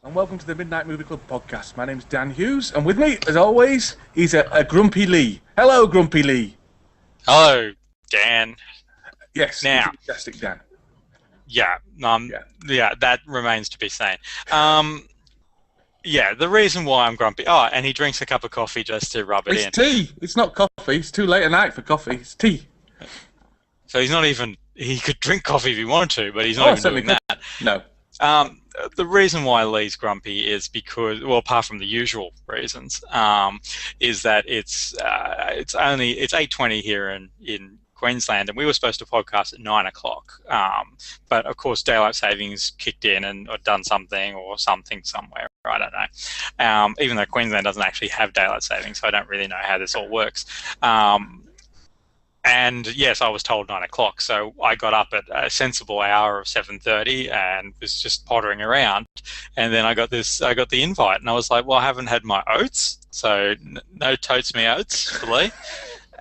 And welcome to the Midnight Movie Club podcast. My name's Dan Hughes, and with me, as always, he's a Grumpy Lee. Hello, Grumpy Lee. Hello, Dan. Yes, Now, enthusiastic Dan. yeah, Yeah. yeah, that remains to be seen. Yeah, the reason why I'm grumpy. Oh, and he drinks a cup of coffee just to rub it in. It's tea. It's not coffee. It's too late at night for coffee. It's tea. So he's not even. He could drink coffee if he wanted to, but he's not even doing that. No. The reason why Lee's grumpy is because, well, apart from the usual reasons, is that it's 8:20 here in Queensland, and we were supposed to podcast at 9 o'clock. But of course, daylight savings kicked in and or done something or something somewhere. I don't know. Even though Queensland doesn't actually have daylight savings, so I don't really know how this all works. And yes, I was told 9 o'clock, so I got up at a sensible hour of 7:30 and was just pottering around. And then I got the invite, and I was like, well, I haven't had my oats, so no totes me oats for Lee.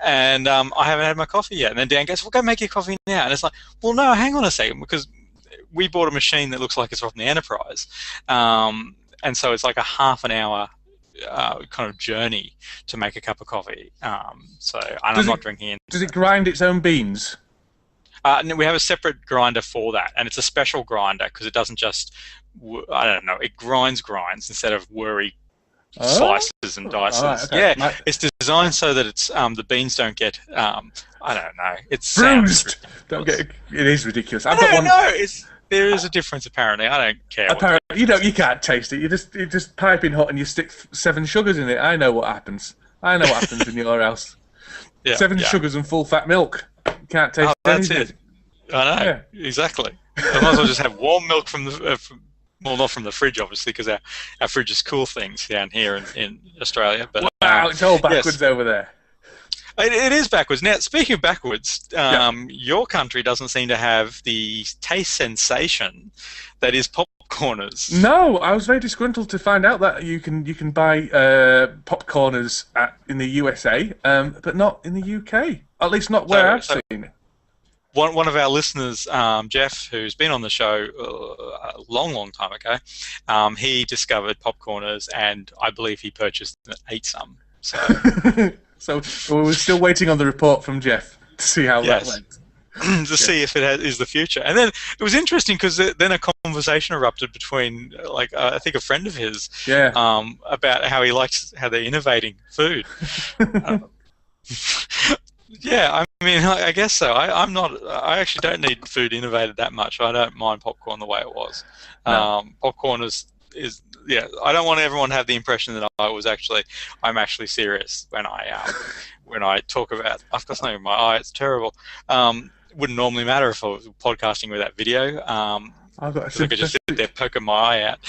And I haven't had my coffee yet. And then Dan goes, well, go make your coffee now. And it's like, well, no, hang on a second, because we bought a machine that looks like it's from the Enterprise. And so it's like a half an hour kind of journey to make a cup of coffee. I'm not drinking it. Does it grind its own beans? No, we have a separate grinder for that, and it's a special grinder because it doesn't just, I don't know, it grinds instead of worry slices and dices. Right, okay. Yeah, it's designed so that it's the beans don't get, I don't know, it's bruised. It is ridiculous. There is a difference apparently. I don't care. Apparently, you can't taste it. You just piping hot and you stick 7 sugars in it. I know what happens. I know what happens in your house. Yeah, 7 sugars and full fat milk. You can't taste anything. That's it. I know, exactly. I might as well just have warm milk from the, well, not from the fridge, obviously, because our fridges cool things down here in Australia. But wow, it's all backwards over there. It is backwards. Now, speaking of backwards, your country doesn't seem to have the taste sensation that is popcorners. No, I was very disgruntled to find out that you can buy popcorners in the USA, but not in the UK. At least not where I've seen it. One of our listeners, Jeff, who's been on the show a long time ago, he discovered popcorners, and I believe he purchased and ate some. So. So we're still waiting on the report from Jeff to see how that went. See if it is the future. And then it was interesting because then a conversation erupted between, I think, a friend of his about how they're innovating food. Yeah, I mean, I guess so. I actually don't need food innovated that much. I don't mind popcorn the way it was. No. Popcorn is I don't want everyone to have the impression that I'm actually serious when I talk about, I've got something in my eye, it's terrible. Wouldn't normally matter if I was podcasting with that video. I could just sit there poking my eye out.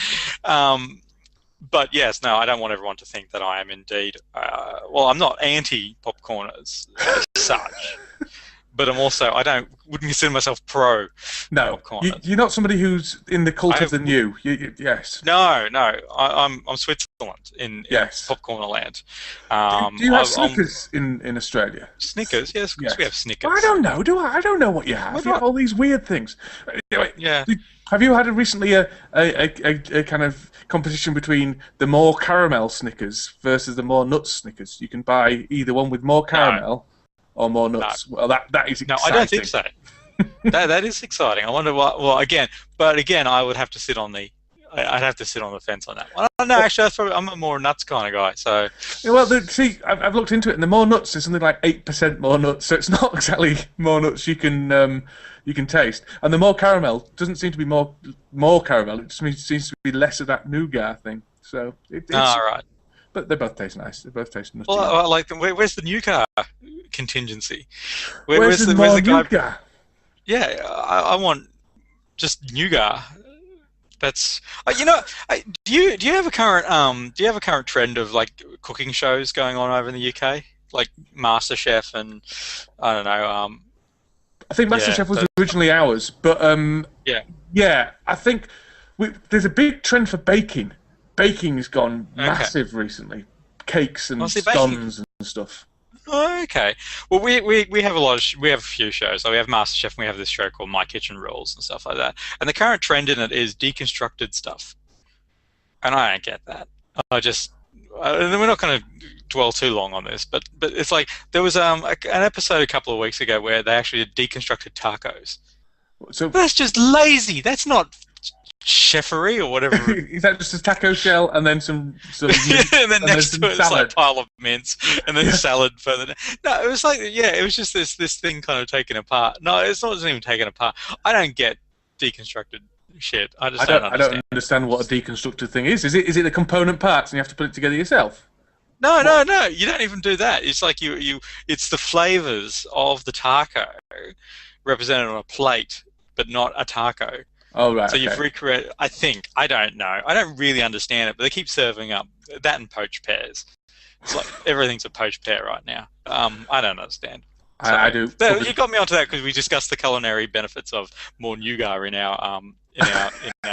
But yes, no, I don't want everyone to think that I am indeed, I'm not anti-popcorners as such. But I'm also, wouldn't consider myself pro. No, you're not somebody who's in the cult of the new. Yes. No, I'm Switzerland in popcorn land. Do you have Snickers in Australia? Snickers, yes, we have Snickers. I don't know. Do I? I don't know what you have. You have all these weird things. Yeah. Have you had recently a kind of competition between the more caramel Snickers versus the more nuts Snickers? You can buy either one with more caramel. Or more nuts. No. Well, that is exciting. No, I don't think so. that is exciting. I wonder what. Well, again, I would have to sit on the. I'd have to sit on the fence on that. I don't know. Actually, I'm a more nuts kind of guy. So. Yeah, well, see, I've looked into it, and the more nuts is something like 8% more nuts. So it's not exactly more nuts you can taste. And the more caramel doesn't seem to be more caramel. It just seems to be less of that nougat thing. So it's. Right. But they both taste nice. They both taste nutty. Well, I like them. Where's the nougat contingency? Where's the nougat? Yeah, I want just nougat. That's do you have a current trend of cooking shows going on over in the UK, like MasterChef and I don't know. I think MasterChef was originally ours, but I think there's a big trend for baking. Baking's gone massive recently. Cakes and scones and stuff. Oh, okay. Well, we have we have a few shows. So we have MasterChef and we have this show called My Kitchen Rules and stuff like that. And the current trend in it is deconstructed stuff. and I don't get that. I just, and we're not going to dwell too long on this, but it's like there was an episode a couple of weeks ago where they actually did deconstructed tacos. So that's just lazy. That's not chefery or whatever. Is that just a taco shell and then some and then next to it, it's salad? like a pile of mince and then salad further down. No, it was like, it was just this thing kind of taken apart. No, it's not even taken apart. I don't get deconstructed shit. I don't understand. I don't understand what a deconstructed thing is. Is it the component parts and you have to put it together yourself? No. You don't even do that. It's like it's the flavors of the taco represented on a plate, but not a taco. Oh, right. So you've recreated. I think. I don't know. I don't really understand it, but they keep serving up that and poached pears. It's like everything's a poached pear right now. I don't understand. So, I do. You got me onto that because we discussed the culinary benefits of more nougat in our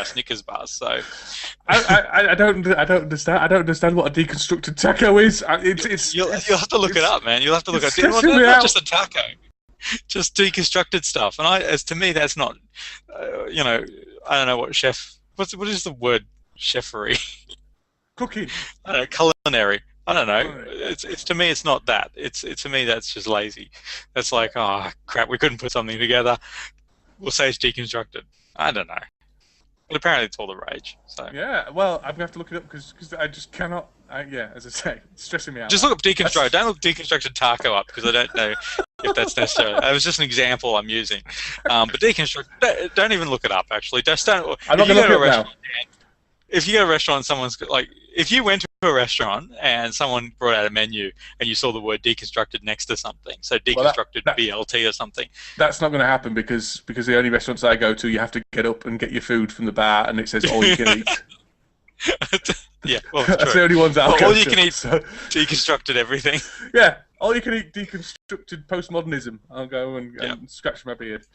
Snickers bars. So I don't understand. I don't understand what a deconstructed taco is. You'll have to look it up, man. You'll have to look at it. Not just a taco, just deconstructed stuff. And to me, that's not. I don't know what chef. What is the word chefery? Cooking. I don't know, culinary. I don't know. It's to me, it's not that. It's to me, that's just lazy. That's like, oh crap, we couldn't put something together. We'll say it's deconstructed. I don't know. But apparently, it's all the rage. So yeah, well, I'm gonna have to look it up because I just cannot. As I say, it's stressing me out. Just look up deconstructed. Don't look deconstructed taco up because I don't know if that's necessary. That was just an example I'm using. But deconstruct. Don't even look it up. Actually, just don't. I'm not gonna look it up now. If you go to a restaurant, someone's like, if you went to a restaurant and someone brought out a menu and you saw the word deconstructed next to something, so deconstructed BLT or something. That's not going to happen because the only restaurants I go to, you have to get up and get your food from the bar, and it says all you can eat. Yeah, well, that's the only ones I'll go all you to, can eat, deconstructed everything. Yeah, all you can eat deconstructed postmodernism. I'll go and scratch my beard.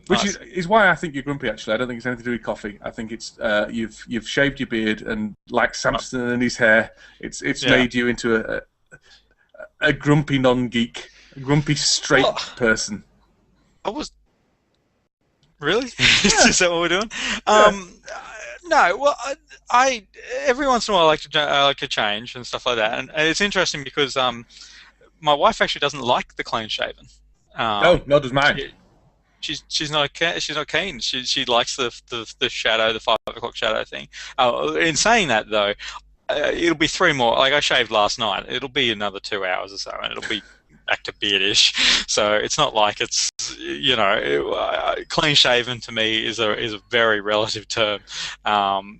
Which is why I think you're grumpy. Actually, I don't think it's anything to do with coffee. I think it's you've shaved your beard, and like Samson and his hair, it's made you into a grumpy non-geek, a grumpy straight person. I was really. Is that what we're doing? No. Well, I every once in a while I like to change and stuff like that, and it's interesting because my wife actually doesn't like the clean shaven. No, nor does mine. She's not keen. She likes the shadow, the 5 o'clock shadow thing. In saying that though, it'll be 3 more. Like I shaved last night. It'll be another 2 hours or so, and it'll be back to beardish. So it's not like it's clean shaven to me is a very relative term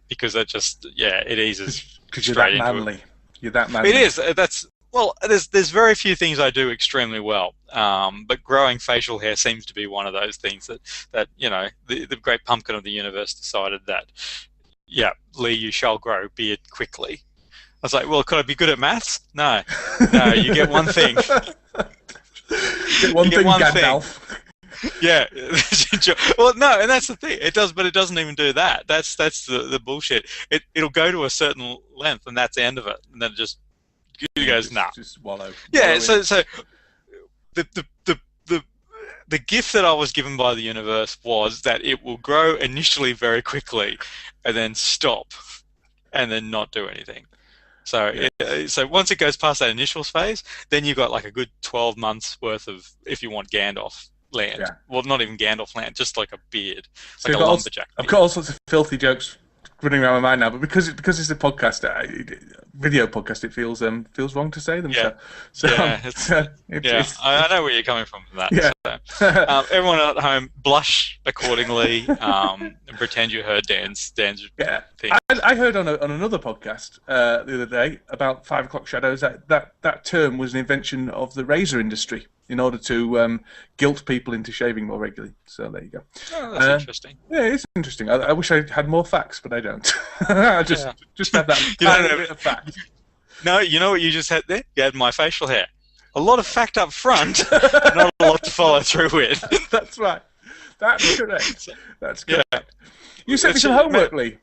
because it just it eases because you're that manly. You're that manly. It is. Well, there's very few things I do extremely well, but growing facial hair seems to be one of those things that the great pumpkin of the universe decided that, Lee, you shall grow beard quickly. I was like, well, could I be good at maths? No, you get one thing. Get one thing, Gandalf. Yeah. Well, no, and that's the thing. It does, but it doesn't even do that. That's the bullshit. It'll go to a certain length, and that's the end of it, and then it just goes nah. Just wallow. Yeah. So the gift that I was given by the universe was that it will grow initially very quickly, and then stop, and then not do anything. So so once it goes past that initial phase, then you've got like a good 12 months worth of, if you want Gandalf land. Yeah. Well, not even Gandalf land, just like a beard, so like a lumberjack. I've got all sorts of filthy jokes running around my mind now, but because it's a podcast, video podcast, it feels wrong to say them. Yeah. I know where you're coming from that. Yeah. So, everyone at home, blush accordingly and pretend you heard Dan's thing. I heard on another podcast the other day about 5 o'clock shadows that term was an invention of the razor industry in order to guilt people into shaving more regularly. So there you go. Oh, that's interesting. Yeah, it's interesting. I wish I had more facts, but I don't. I just had that bit of fact. No, you know what you just had there? You had my facial hair. A lot of fact up front, not a lot to follow through with. That's right. That's correct. That's correct. Yeah. You sent me some homework, Lee.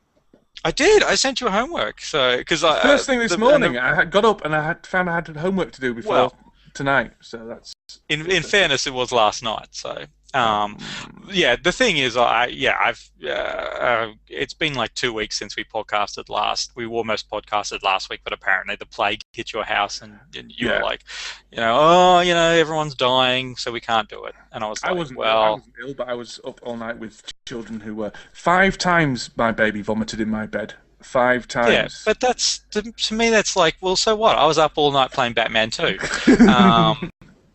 I did. I sent you homework. So first thing this morning, I had got up and I found I had homework to do before tonight. So that's. In fairness, it was last night. So Yeah, the thing is, it's been like 2 weeks since we podcasted last. We almost podcasted last week, but apparently the plague hit your house, and you were Yeah. like, oh, everyone's dying, so we can't do it. And I was I like, wasn't ill. I well, wasn't ill, but I was up all night with children who were 5 times my baby vomited in my bed. 5 times. yeah, but that's to me, that's like, well, so what? I was up all night playing Batman too.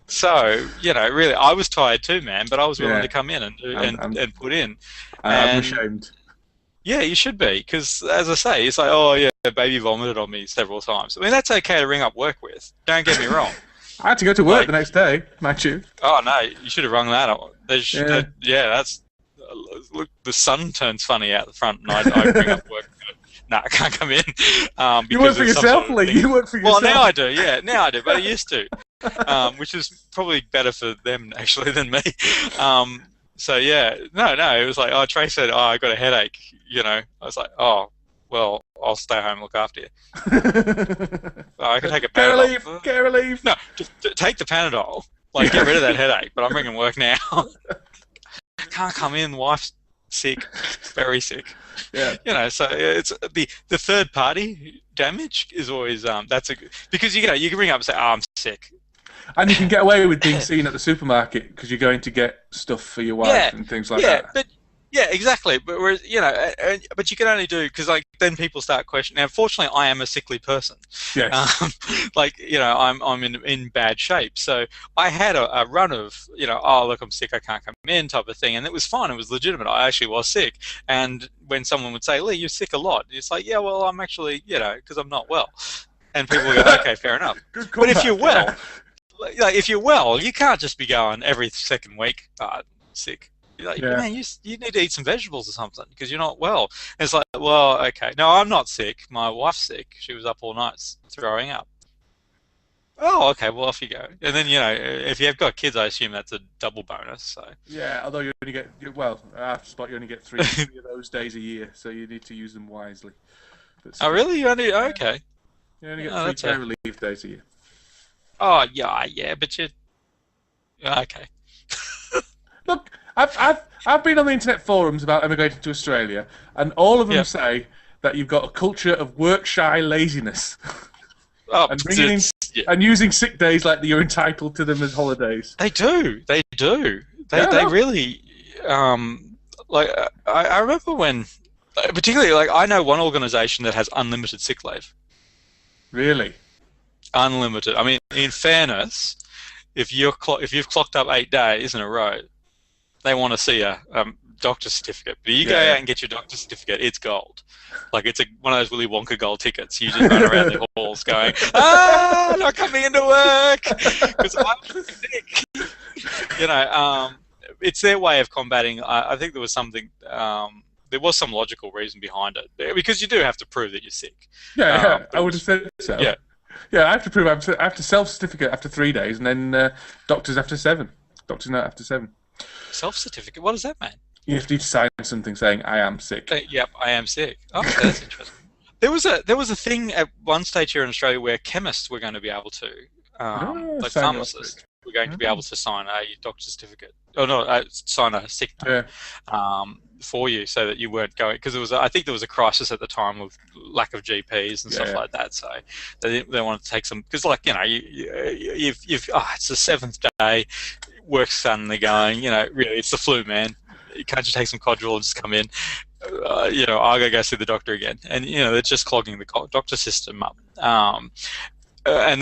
So, really, I was tired too, man, but I was willing Yeah. to come in and put in. I'm And ashamed. yeah, you should be, because as I say, it's like, oh yeah, baby vomited on me several times. I mean, that's okay to ring up work with. Don't get me wrong. I had to go to work the next day, mind you. Oh no, you should have rung that up. Yeah. That's look. The sun turns funny out the front, and I bring up work. No, I can't come in. You work for yourself, Lee. You work for yourself. Well, now I do. Yeah, now I do, but I used to, which is probably better for them actually than me. So yeah, no, it was like, Trey said, I got a headache. I was like, oh, well, I'll stay home and look after you. I can take a Panadol. Get relief. No, just take the Panadol. Like, get rid of that headache. But I'm bringing work now. I can't come in. Wife's sick, very sick. Yeah. So it's the third party damage is always because you can ring up and say, oh, I'm sick. And you can get away with being seen at the supermarket because you're going to get stuff for your wife and things like that. Yeah, exactly. But but you can only do because then people start questioning. Now, fortunately, I am a sickly person. Yes. I'm in bad shape. So I had a run of oh look, I'm sick, I can't come in type of thing, and it was fine. It was legitimate. I actually was sick. And when someone would say, Lee, you're sick a lot, it's like, yeah, well, I'm actually because I'm not well. And people would go, okay, fair enough. But if you're well, you can't just be going every second week sick. Man, you need to eat some vegetables or something because you're not well. And it's like, well, okay. No, I'm not sick. My wife's sick. She was up all night throwing up. Oh, okay. Well, off you go. And then, if you've got kids, I assume that's a double bonus. So. Yeah, although you only get, after spot, you only get 3 of those days a year, so you need to use them wisely. Oh, really? You only, okay. You only get 3 care relief days a year. Oh, yeah, but you... Okay. Look, I've been on the internet forums about emigrating to Australia, and all of them say that you've got a culture of work-shy laziness, and using sick days like you're entitled to them as holidays. They do. They really. I remember when, particularly I know one organisation that has unlimited sick leave. Really? Unlimited. I mean, in fairness, if you've clocked up 8 days in a row, they want to see a doctor's certificate. But you go out and get your doctor's certificate, it's gold. Like it's one of those Willy Wonka gold tickets. You just run around the halls going, not coming into work because I'm sick. It's their way of combating. I think there was something. There was some logical reason behind it because you do have to prove that you're sick. Yeah, I would have said so. Yeah, I have to prove. I have to self-certificate after 3 days, and then doctors after 7. Doctor's note after 7. Self-certificate? What does that mean? You have to sign something saying I am sick. Yep, I am sick. Oh, that's interesting. There was a thing at one stage here in Australia where chemists were going to be able to, like pharmacists, were going to be able to sign a doctor's certificate. Oh no, sign a sick note for you, so that you weren't going because I think there was a crisis at the time of lack of GPs and stuff like that. So they wanted to take some because it's the 7th day. Work's suddenly going, really, it's the flu, man. You can't just take some Codral and just come in. I gotta go see the doctor again. And, they're just clogging the doctor system up. And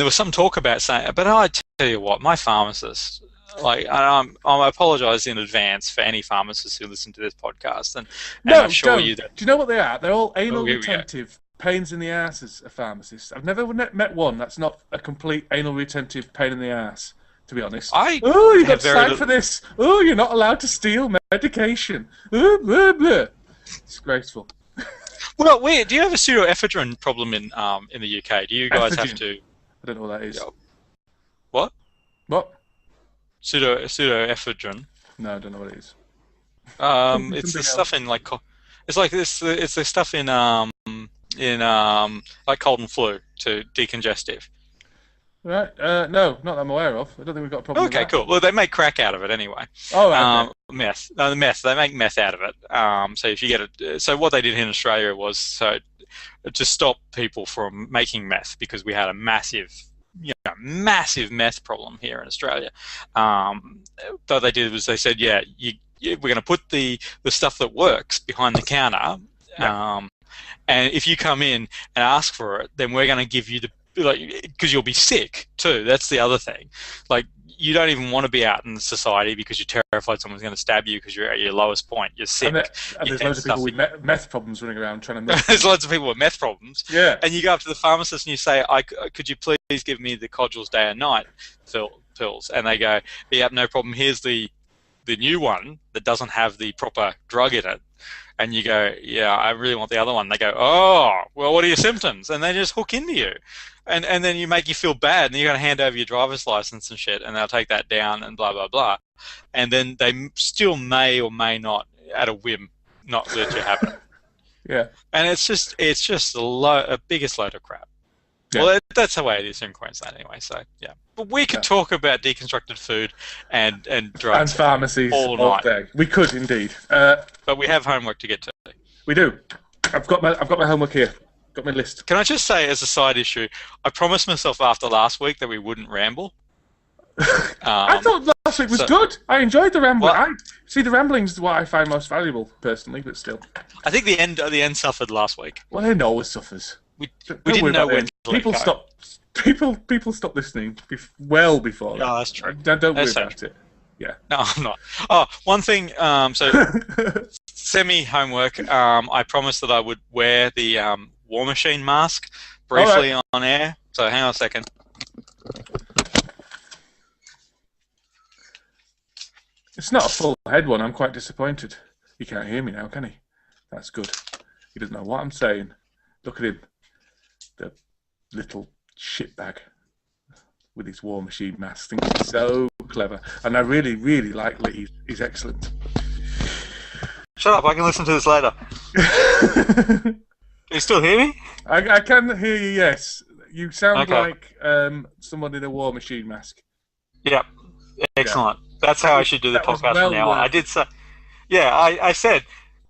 there was some talk about saying, but I tell you what, my pharmacist, I apologise in advance for any pharmacists who listen to this podcast. And I'm sure you that. Do you know what they are? They're all anal retentive pains in the asses of pharmacists. I've never met one that's not a complete anal retentive pain in the ass. To be honest, you got signed for this. Oh, you're not allowed to steal medication. Blah, blah. Disgraceful. Well, do you have a pseudoephedrine problem in the UK? Do you guys have to? I don't know what that is. What? What? Pseudoephedrine. No, I don't know what it is. It's the stuff in it's like this. It's the stuff in like cold and flu to decongestive. Right? No, not that I'm aware of. I don't think we've got a problem with Okay, that. cool. Well, they make crack out of it anyway. Oh, right, okay. Meth. No, the meth. They make meth out of it. So if you get it, so what they did in Australia was to stop people from making meth because we had a massive meth problem here in Australia. What they did was they said, we're going to put the stuff that works behind the counter. Yeah. And if you come in and ask for it, then we're going to give you because you'll be sick too. That's the other thing. Like, you don't even want to be out in society because you're terrified someone's going to stab you because you're at your lowest point. You're sick. And there's loads of people with meth problems running around trying to make. There's lots of people with meth problems. Yeah. And you go up to the pharmacist and you say, could you please give me the Codgels day and night pills? And they go, yep, no problem. Here's the new one that doesn't have the proper drug in it. And you go, yeah, I really want the other one. They go, oh, well, what are your symptoms? And they just hook into you. And then you make you feel bad, and you're going to hand over your driver's license and shit, and they'll take that down and blah, blah, blah. And then they still may or may not, at a whim, not let you have it. Yeah. And it's just a biggest load of crap. Yeah. Well, that's the way it is in Queensland anyway, so, yeah. But we could talk about deconstructed food and drugs and pharmacies all night. day. We could indeed. But we have homework to get to. We do. I've got my homework here. Got my list. Can I just say, as a side issue, I promised myself after last week that we wouldn't ramble. I thought last week was good. I enjoyed the rambling. The ramblings is what I find most valuable, personally, but still. I think the end suffered last week. Well, it always suffers. We didn't know when to people let go. People stop listening well before that. Oh, that's true. Don't worry about it. Yeah. No, I'm not. Oh, one thing. So semi-homework. I promised that I would wear the War Machine mask briefly on air. So hang on a second. It's not a full head one. I'm quite disappointed. He can't hear me now, can he? That's good. He doesn't know what I'm saying. Look at him. The little shitbag with his War Machine mask. I think he's so clever. And I really, really like Lee. He's excellent. Shut up, I can listen to this later. Can you still hear me? I can hear you, yes. You sound like someone in a War Machine mask. Yep. Excellent. Yeah. That's how I should do the podcast from now on. I did say, I said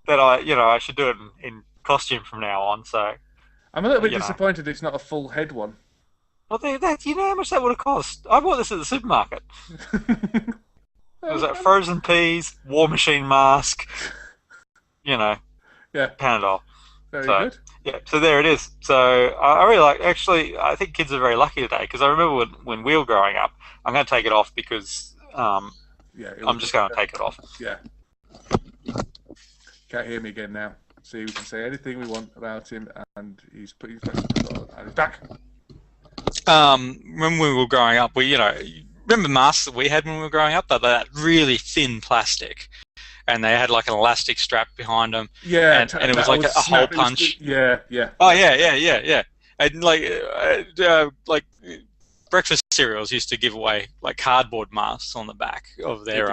that I should do it in costume from now on. So I'm a little bit disappointed it's not a full head one. Well, you know how much that would have cost? I bought this at the supermarket. It was like frozen peas, War Machine mask, Panadol. Very good. Yeah, so there it is. So I really like. Actually, I think kids are very lucky today because I remember when we were growing up. I'm going to take it off because I'm just going to take it off. Yeah. Can't hear me again now. See, we can say anything we want about him, and he's back. When we were growing up, remember masks that we had when we were growing up? That really thin plastic, and they had like an elastic strap behind them. Yeah, and it was like a hole punch. Yeah. Oh yeah. And like breakfast cereals used to give away like cardboard masks on the back of their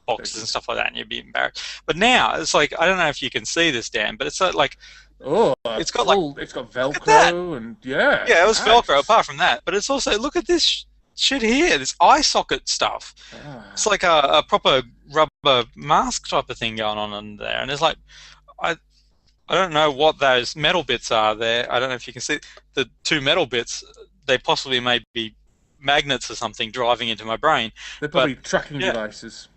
boxes and stuff like that, and you'd be embarrassed. But now it's like, I don't know if you can see this, Dan, but it's like it's got Velcro and it was nice. Velcro. Apart from that, but it's also, look at this shit here, this eye socket stuff. It's like a proper rubber mask type of thing going on in there, and it's like I don't know what those metal bits are there. I don't know if you can see the two metal bits. They possibly may be magnets or something driving into my brain. They're probably tracking devices.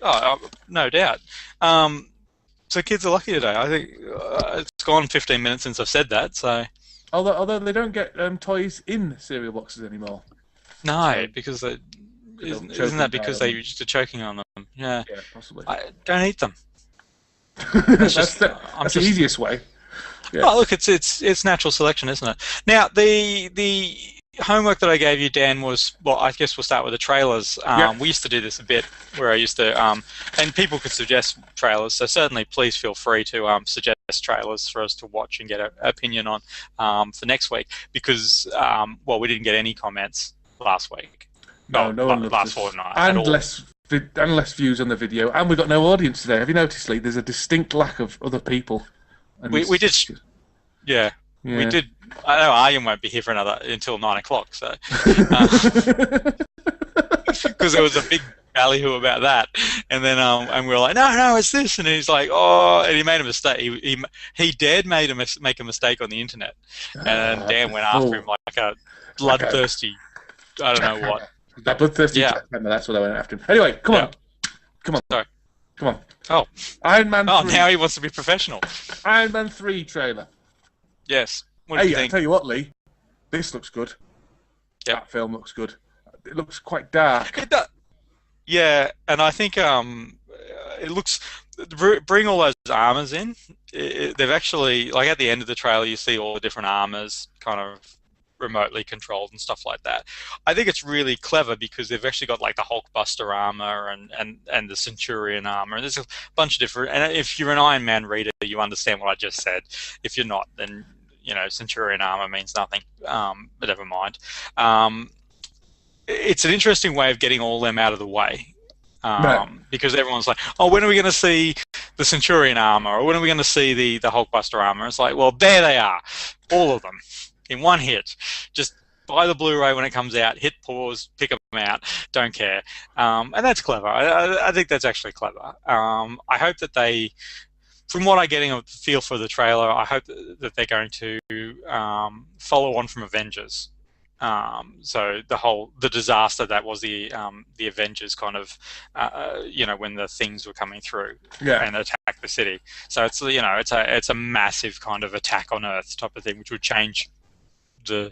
Oh, no doubt. So kids are lucky today. I think it's gone 15 minutes since I've said that. So, although they don't get toys in cereal boxes anymore. No, because isn't that because they used to choking on them? Yeah, possibly. I don't eat them. That's the easiest way. Yeah. Oh, look, it's natural selection, isn't it? Now, the homework that I gave you, Dan, was, well, I guess we'll start with the trailers. We used to do this a bit, where I used to, and people could suggest trailers, so certainly please feel free to suggest trailers for us to watch and get an opinion on for next week, because, we didn't get any comments last week. No one last fortnight and at all. less views on the video, and we've got no audience today. Have you noticed, Lee? There's a distinct lack of other people. We did, yeah. We Yeah. did. I know Aryan won't be here for another until 9 o'clock, so because there was a big ballyhoo about that, and then and we were like, no, it's this, and he's like, oh, and he made a mistake. He dared make a mistake on the internet, and Dan went after him Oh, like a okay. bloodthirsty, I don't know what. That bloodthirsty Yeah. jackhammer. That's what I went after him. Anyway, come Yeah. on, come on, Sorry. come on. Oh. Iron Man Oh, 3. now he wants to be professional. Iron Man 3 trailer. Yes. What do you Hey, I think? tell you what, Lee. This looks good. Yep. That film looks good. It looks quite dark. It does. Yeah, and I think it looks bring all those armors in. They've actually like at the end of the trailer, you see all the different armors kind of remotely controlled and stuff like that. I think it's really clever because they've actually got like the Hulkbuster armor and the Centurion armor. There's a bunch of different. And if you're an Iron Man reader, you understand what I just said. If you're not, then Centurion armor means nothing. But never mind. It's an interesting way of getting all them out of the way. Right. Because everyone's like, oh, when are we going to see the Centurion armor? Or when are we going to see the Hulkbuster armor? It's like, well, there they are. All of them. In one hit. Just buy the Blu-ray when it comes out, hit pause, pick them out, don't care. And that's clever. I think that's actually clever. I hope that they, from what I'm getting a feel for the trailer, I hope that they're going to follow on from Avengers. So the disaster that was the Avengers kind of, when the things were coming through and attack the city. So it's it's a massive kind of attack on Earth type of thing, which would change the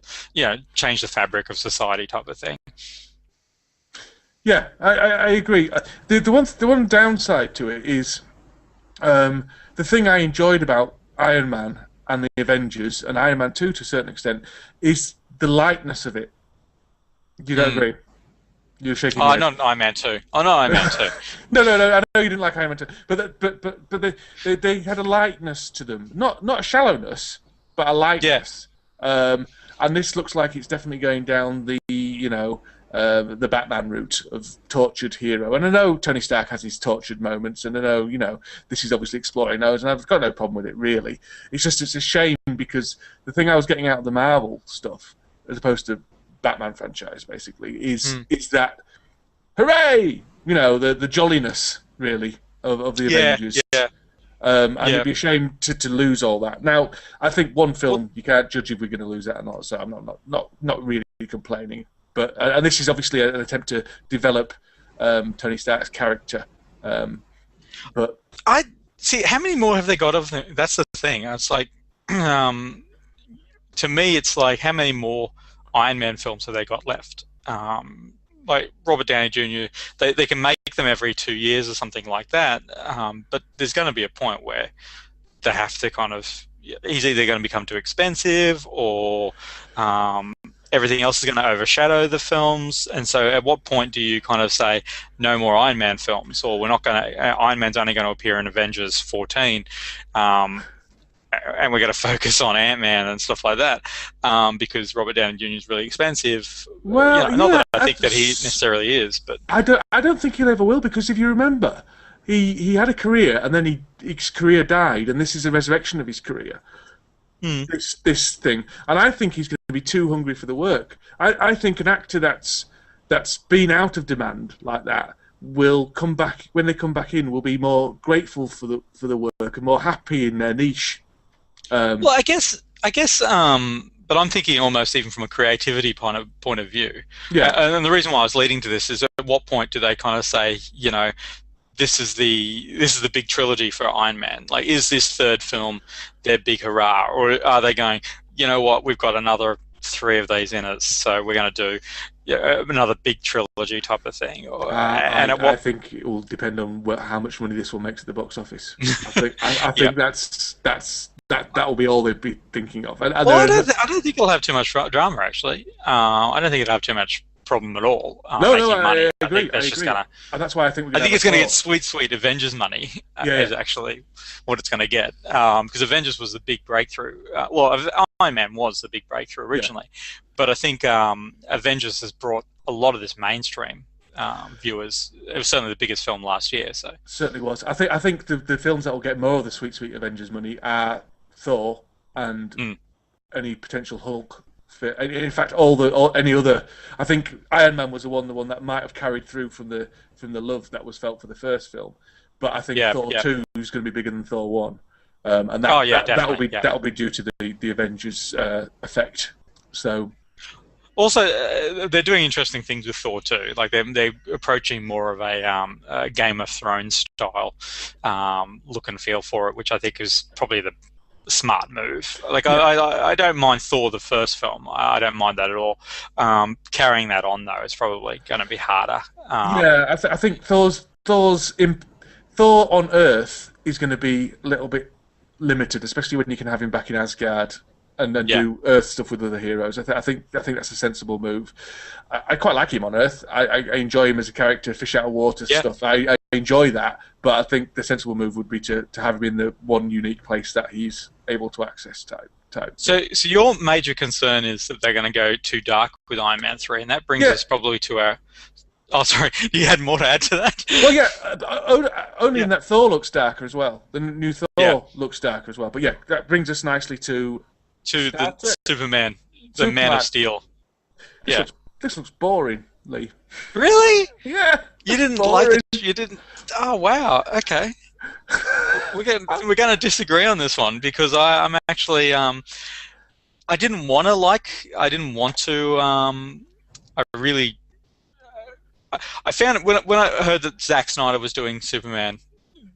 fabric of society type of thing. Yeah, I agree. The one downside to it is the thing I enjoyed about Iron Man and the Avengers and Iron Man 2 to a certain extent is the lightness of it. You don't agree? You're shaking your head. Not Iron Man 2. Oh, not Iron Man 2. No. I know you didn't like Iron Man 2, but they had a lightness to them, not a shallowness, but a lightness. Yeah. And this looks like it's definitely going down the the Batman route of tortured hero. And I know Tony Stark has his tortured moments, and I know this is obviously exploring those, and I've got no problem with it really. It's a shame because the thing I was getting out of the Marvel stuff, as opposed to Batman franchise, basically, is that hooray! The jolliness really of the Avengers. Yeah. And it'd be a shame to lose all that. Now, I think one film you can't judge if we're going to lose that or not. So I'm not really complaining. But and this is obviously an attempt to develop Tony Stark's character. But I see how many more have they got of them? That's the thing. It's like to me, it's like how many more Iron Man films have they got left? Like Robert Downey Jr., they can make them every 2 years or something like that. But there's going to be a point where they have to kind of, he's either going to become too expensive or everything else is going to overshadow the films. And so at what point do you kind of say no more Iron Man films, or we're not going to, Iron Man's only going to appear in Avengers 14. And we're going to focus on Ant-Man and stuff like that because Robert Downey Jr. is really expensive. Well, not that I think that he necessarily is, but I don't think he ever will, because if you remember, he had a career and then his career died, and this is a resurrection of his career. This thing, and I think he's going to be too hungry for the work. I think an actor that's been out of demand like that will come back, when they come back in, will be more grateful for the work and more happy in their niche. Well, I guess, but I'm thinking almost even from a creativity point of view. Yeah. And the reason why I was leading to this is, at what point do they kind of say, this is the big trilogy for Iron Man? Like, is this third film their big hurrah, or are they going, you know what, we've got another 3 of these in us, so we're going to do another big trilogy type of thing? I think it will depend on how much money this will make to the box office. I think that will be all they'd be thinking of. I don't think it'll have too much drama, actually. I don't think it'll have too much problem at all. I agree. I think that's just gonna. And that's why I think it's going to get sweet Avengers money. Is actually what it's going to get. Because Avengers was the big breakthrough. Iron Man was the big breakthrough originally, but I think Avengers has brought a lot of this mainstream viewers. It was certainly the biggest film last year. So certainly was. I think the films that will get more of the sweet Avengers money are Thor and any potential Hulk fit. In fact, any other. I think Iron Man was the one that might have carried through from the love that was felt for the first film. But I think Yeah, Thor yeah. 2 is going to be bigger than Thor 1, and Oh yeah, definitely. Yeah. that'll be due to the Avengers effect. So. Also, they're doing interesting things with Thor too. Like they're approaching more of a Game of Thrones style look and feel for it, which I think is probably the smart move. Like Yeah. I don't mind Thor the first film. I don't mind that at all. Carrying that on though is probably going to be harder. Yeah, I think Thor on Earth is going to be a little bit limited, especially when you can have him back in Asgard and then Yeah. do Earth stuff with other heroes. I think that's a sensible move. I quite like him on Earth. I enjoy him as a character, fish out of water stuff. I enjoy that, but I think the sensible move would be to have him in the one unique place that he's able to access type. So your major concern is that they're going to go too dark with Iron Man 3, and that brings us probably to our... Oh, sorry, you had more to add to that? Well, yeah, only in that Thor looks darker as well. The new Thor looks darker as well. But yeah, that brings us nicely to the Superman, the Man of Steel. This looks boring, Lee. Really? Yeah. You didn't like it? You didn't... Oh, wow, okay. We're going to disagree on this one, because I'm actually... I didn't want to... I really... I found it when I heard that Zack Snyder was doing Superman,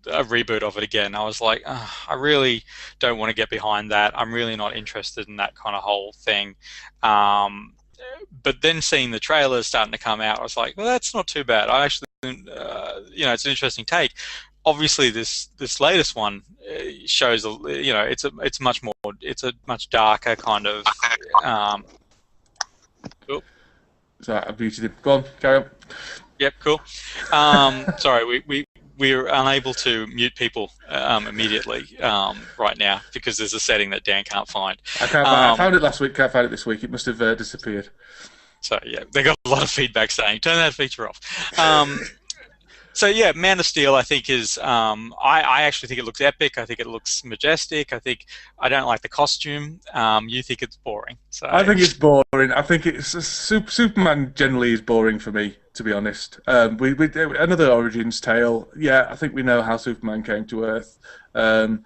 a reboot of it again. I was like, I really don't want to get behind that. I'm really not interested in that kind of whole thing. But then seeing the trailers starting to come out, I was like, well, that's not too bad. I actually, it's an interesting take. Obviously, this latest one shows, it's a much darker kind of. Sorry, I muted him. Go on, carry on. Yep, cool. Sorry, we're unable to mute people immediately right now because there's a setting that Dan can't find. I found it last week, can't find it this week. It must have disappeared. So, yeah, they got a lot of feedback saying, turn that feature off. So, yeah, Man of Steel, I think is... I actually think it looks epic. I think it looks majestic. I don't like the costume. You think it's boring. So I think it's boring. I think Superman generally is boring for me, to be honest. We another origins tale. Yeah, I think we know how Superman came to Earth. Kevin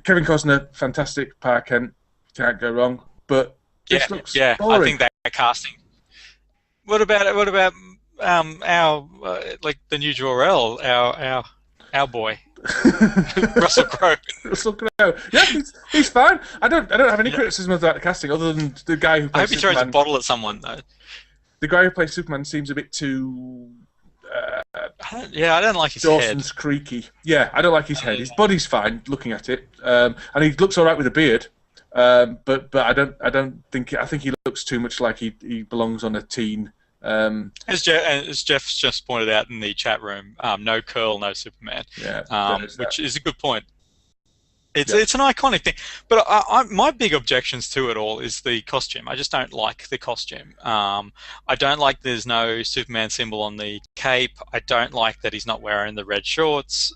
Costner, fantastic. Park Kent, can't go wrong. But this looks boring. I think that casting. What about our like the new Jor-El, our boy, Russell Crowe. Russell Crowe. Yeah, he's fine. I don't have any criticism about the casting other than the guy who plays I hope he Superman. throws a bottle at someone though. The guy who plays Superman seems a bit too. I don't like his Dawson's head. Creaky. Yeah, I don't like his head. His body's fine, looking at it, and he looks all right with a beard. But I think he looks too much like he belongs on a teen. As Jeff just pointed out in the chat room, no curl, no Superman. Yeah, which is a good point. It's an iconic thing, but my big objections to it all is the costume. I just don't like the costume. I don't like there's no Superman symbol on the cape. I don't like that he's not wearing the red shorts.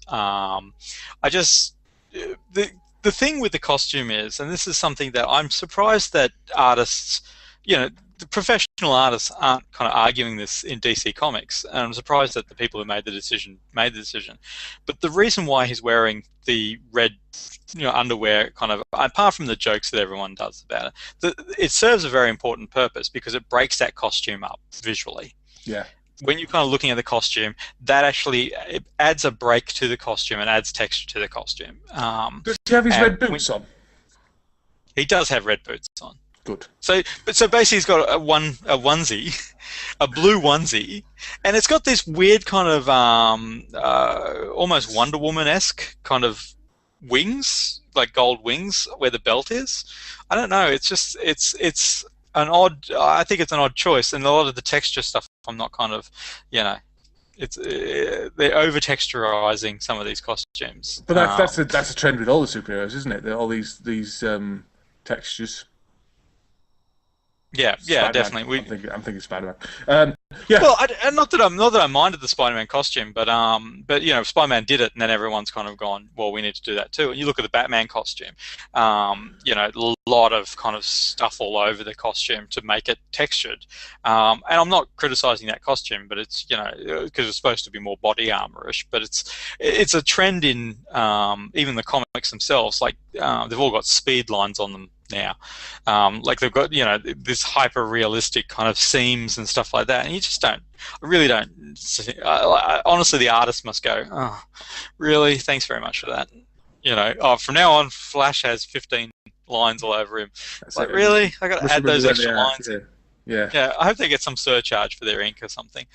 The thing with the costume is, and this is something that I'm surprised that artists, the professional artists aren't kind of arguing this in DC Comics, and I'm surprised that the people who made the decision. But the reason why he's wearing the red, underwear, kind of apart from the jokes that everyone does about it, it serves a very important purpose because it breaks that costume up visually. Yeah. When you're kind of looking at the costume, that actually it adds a break to the costume and adds texture to the costume. Does he have his red boots on? He does have red boots on. Good. So basically, he's got a onesie, a blue onesie, and it's got this weird kind of almost Wonder Woman-esque kind of wings, like gold wings, where the belt is. I don't know. It's an odd. I think it's an odd choice, and a lot of the texture stuff. I'm not kind of, it's they're over texturizing some of these costumes. But that's a trend with all the superheroes, isn't it? All these textures. Yeah, Spider-Man. definitely. I'm thinking Spider-Man. Yeah, Well, and not that I minded the Spider-Man costume, but you know, Spider-Man did it, and then everyone's kind of gone, well, we need to do that too. And you look at the Batman costume, you know, a lot of kind of stuff all over the costume to make it textured. And I'm not criticizing that costume, but it's, you know, because it's supposed to be more body armorish, but it's a trend in even the comics themselves. Like they've all got speed lines on them now. Like they've got, you know, this hyper realistic kind of seams and stuff like that, and you just don't, I really don't see, honestly, the artist must go, oh, really, thanks very much for that, you know. Oh, from now on Flash has 15 lines all over him. It's like, really, I got to add those extra lines. Yeah. I hope they get some surcharge for their ink or something.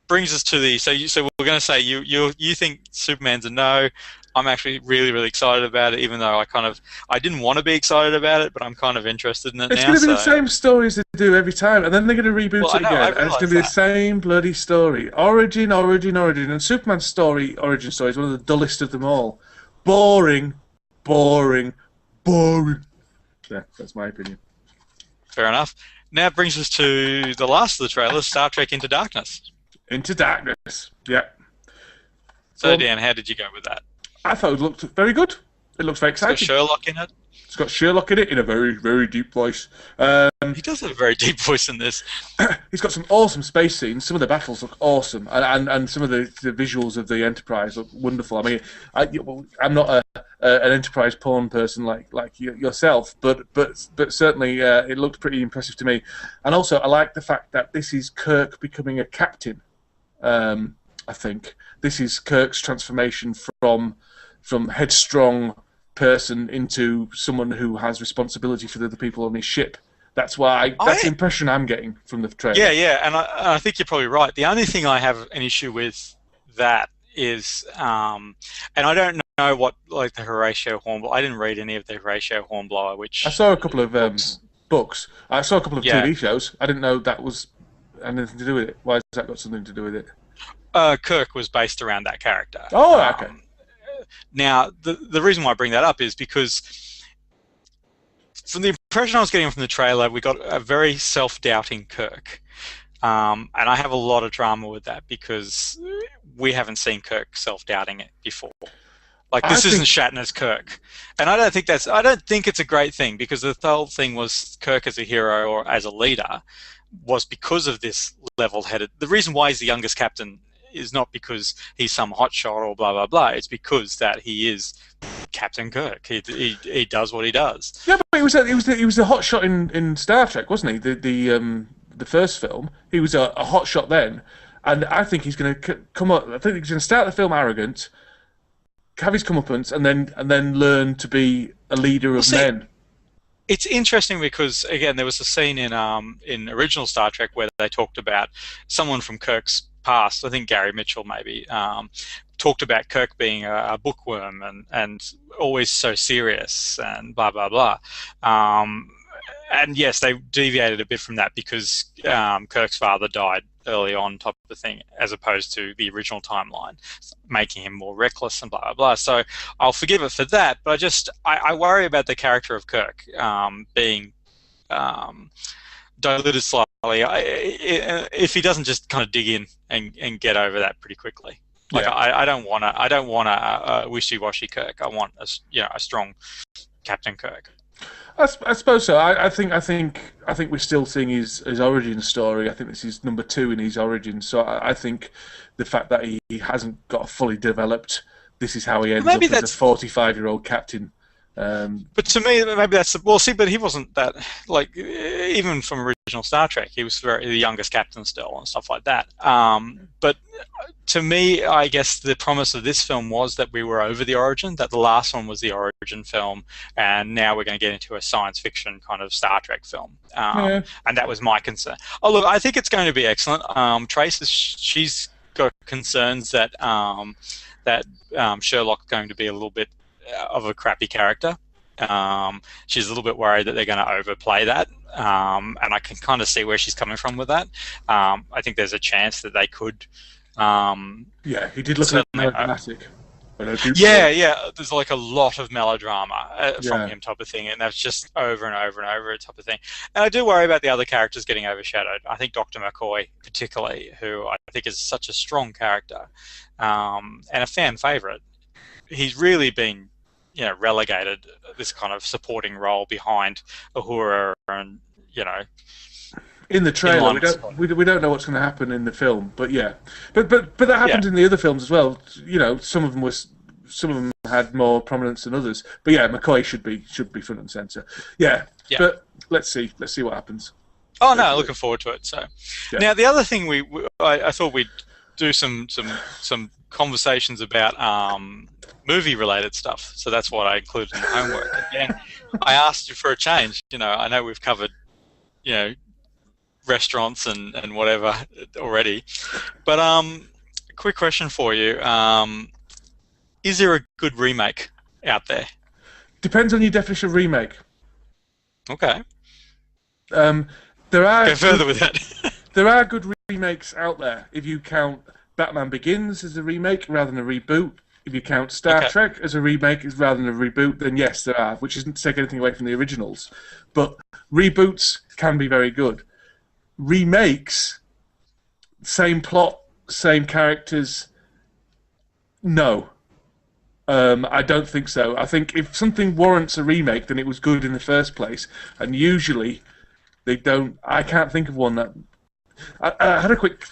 Brings us to the, so we're going to say you think Superman's a no. I'm actually really, really excited about it, even though I didn't want to be excited about it, but I'm kind of interested in it now. It's going to be the same stories they do every time, and then they're going to reboot it again, and it's going to be the same bloody story. Origin, and Superman's origin story is one of the dullest of them all. Boring. Yeah, that's my opinion. Fair enough. Now it brings us to the last of the trailers, Star Trek Into Darkness. Into Darkness, yeah. So, Dan, how did you go with that? I thought it looked very good. It looks very exciting. It's got Sherlock in it. It's got Sherlock in it in a very, very deep voice. He does have a very deep voice in this. He's got some awesome space scenes. Some of the battles look awesome, and some of the visuals of the Enterprise look wonderful. I mean, I'm not an Enterprise porn person like yourself, but certainly it looked pretty impressive to me. And also, I like the fact that this is Kirk becoming a captain. I think this is Kirk's transformation from headstrong person into someone who has responsibility for the other people on his ship. That's the impression I'm getting from the trailer. Yeah, and I think you're probably right. The only thing I have an issue with that is, and I don't know what, like, the Horatio Hornblower. I didn't read any of the Horatio Hornblower, which I saw a couple of books. I saw a couple of TV shows. I didn't know that was anything to do with it. Why has that got something to do with it? Kirk was based around that character. Oh, okay. Now, the reason why I bring that up is because from the impression I was getting from the trailer, we got a very self-doubting Kirk. And I have a lot of drama with that because we haven't seen Kirk self-doubting it before. Like, this isn't Shatner's Kirk. And I don't think it's a great thing, because the whole thing was Kirk as a hero or as a leader was because of this level-headed. The reason why he's the youngest captain is not because he's some hotshot or blah blah blah. It's because that he is Captain Kirk. He does what he does. Yeah, but he was a hotshot in Star Trek, wasn't he? The first film, he was a hotshot then, and I think he's going to come up. I think he's going to start the film arrogant, have his comeuppance, and then learn to be a leader of men. It's interesting because, again, there was a scene in original Star Trek where they talked about someone from Kirk's past, I think Gary Mitchell maybe, talked about Kirk being a bookworm and always so serious and blah, blah, blah. And yes, they deviated a bit from that because Kirk's father died early on, type of thing, as opposed to the original timeline, making him more reckless and blah, blah, blah. So I'll forgive it for that, but I worry about the character of Kirk being diluted slightly if he doesn't just kind of dig in and get over that pretty quickly. Like, yeah. I don't want a wishy-washy Kirk. I want a strong Captain Kirk. I suppose so. I think we're still seeing his origin story. I think this is number 2 in his origin. So I think the fact that he hasn't got fully developed, this is how he ends up as a 45-year-old captain. But to me, maybe that's but he wasn't that, like, even from original Star Trek, he was the youngest captain still and stuff like that. But to me, I guess the promise of this film was that we were over the origin, that the last one was the origin film, and now we're going to get into a science fiction kind of Star Trek film. And that was my concern. Oh, look, I think it's going to be excellent. Trace, she's got concerns that Sherlock's going to be a little bit of a crappy character. She's a little bit worried that they're going to overplay that, and I can kind of see where she's coming from with that. I think there's a chance that they could. Yeah, he did look dramatic. And I do. Yeah. There's like a lot of melodrama from Yeah. him, type of thing, and that's just over and over and over, type of thing. And I do worry about the other characters getting overshadowed. I think Dr. McCoy, particularly, who I think is such a strong character, and a fan favorite. He's really been, relegated this kind of supporting role behind Uhura, and In the in trailer, line with Scott. we don't know what's going to happen in the film, but yeah, but that Yeah, happened in the other films as well. Some of them had more prominence than others, but yeah, McCoy should be front and center. Yeah, yeah. but let's see what happens. Oh no, Hopefully. looking forward to it. So Yeah. now the other thing I thought we'd do some conversations about movie related stuff. So that's what I included in the homework. Again, I asked you for a change. I know we've covered you know restaurants and whatever already, but quick question for you: is there a good remake out there? Depends on your definition of remake. Okay, Um, there are go further with that. there are good remakes out there. If you count Batman Begins as a remake rather than a reboot, if you count Star Okay, Trek as a remake rather than a reboot, then yes, there are. Which isn't to take anything away from the originals, but reboots can be very good. Remakes, same plot, same characters. No, I don't think so. I think if something warrants a remake, then it was good in the first place, and usually they don't. I can't think of one that. I had a quick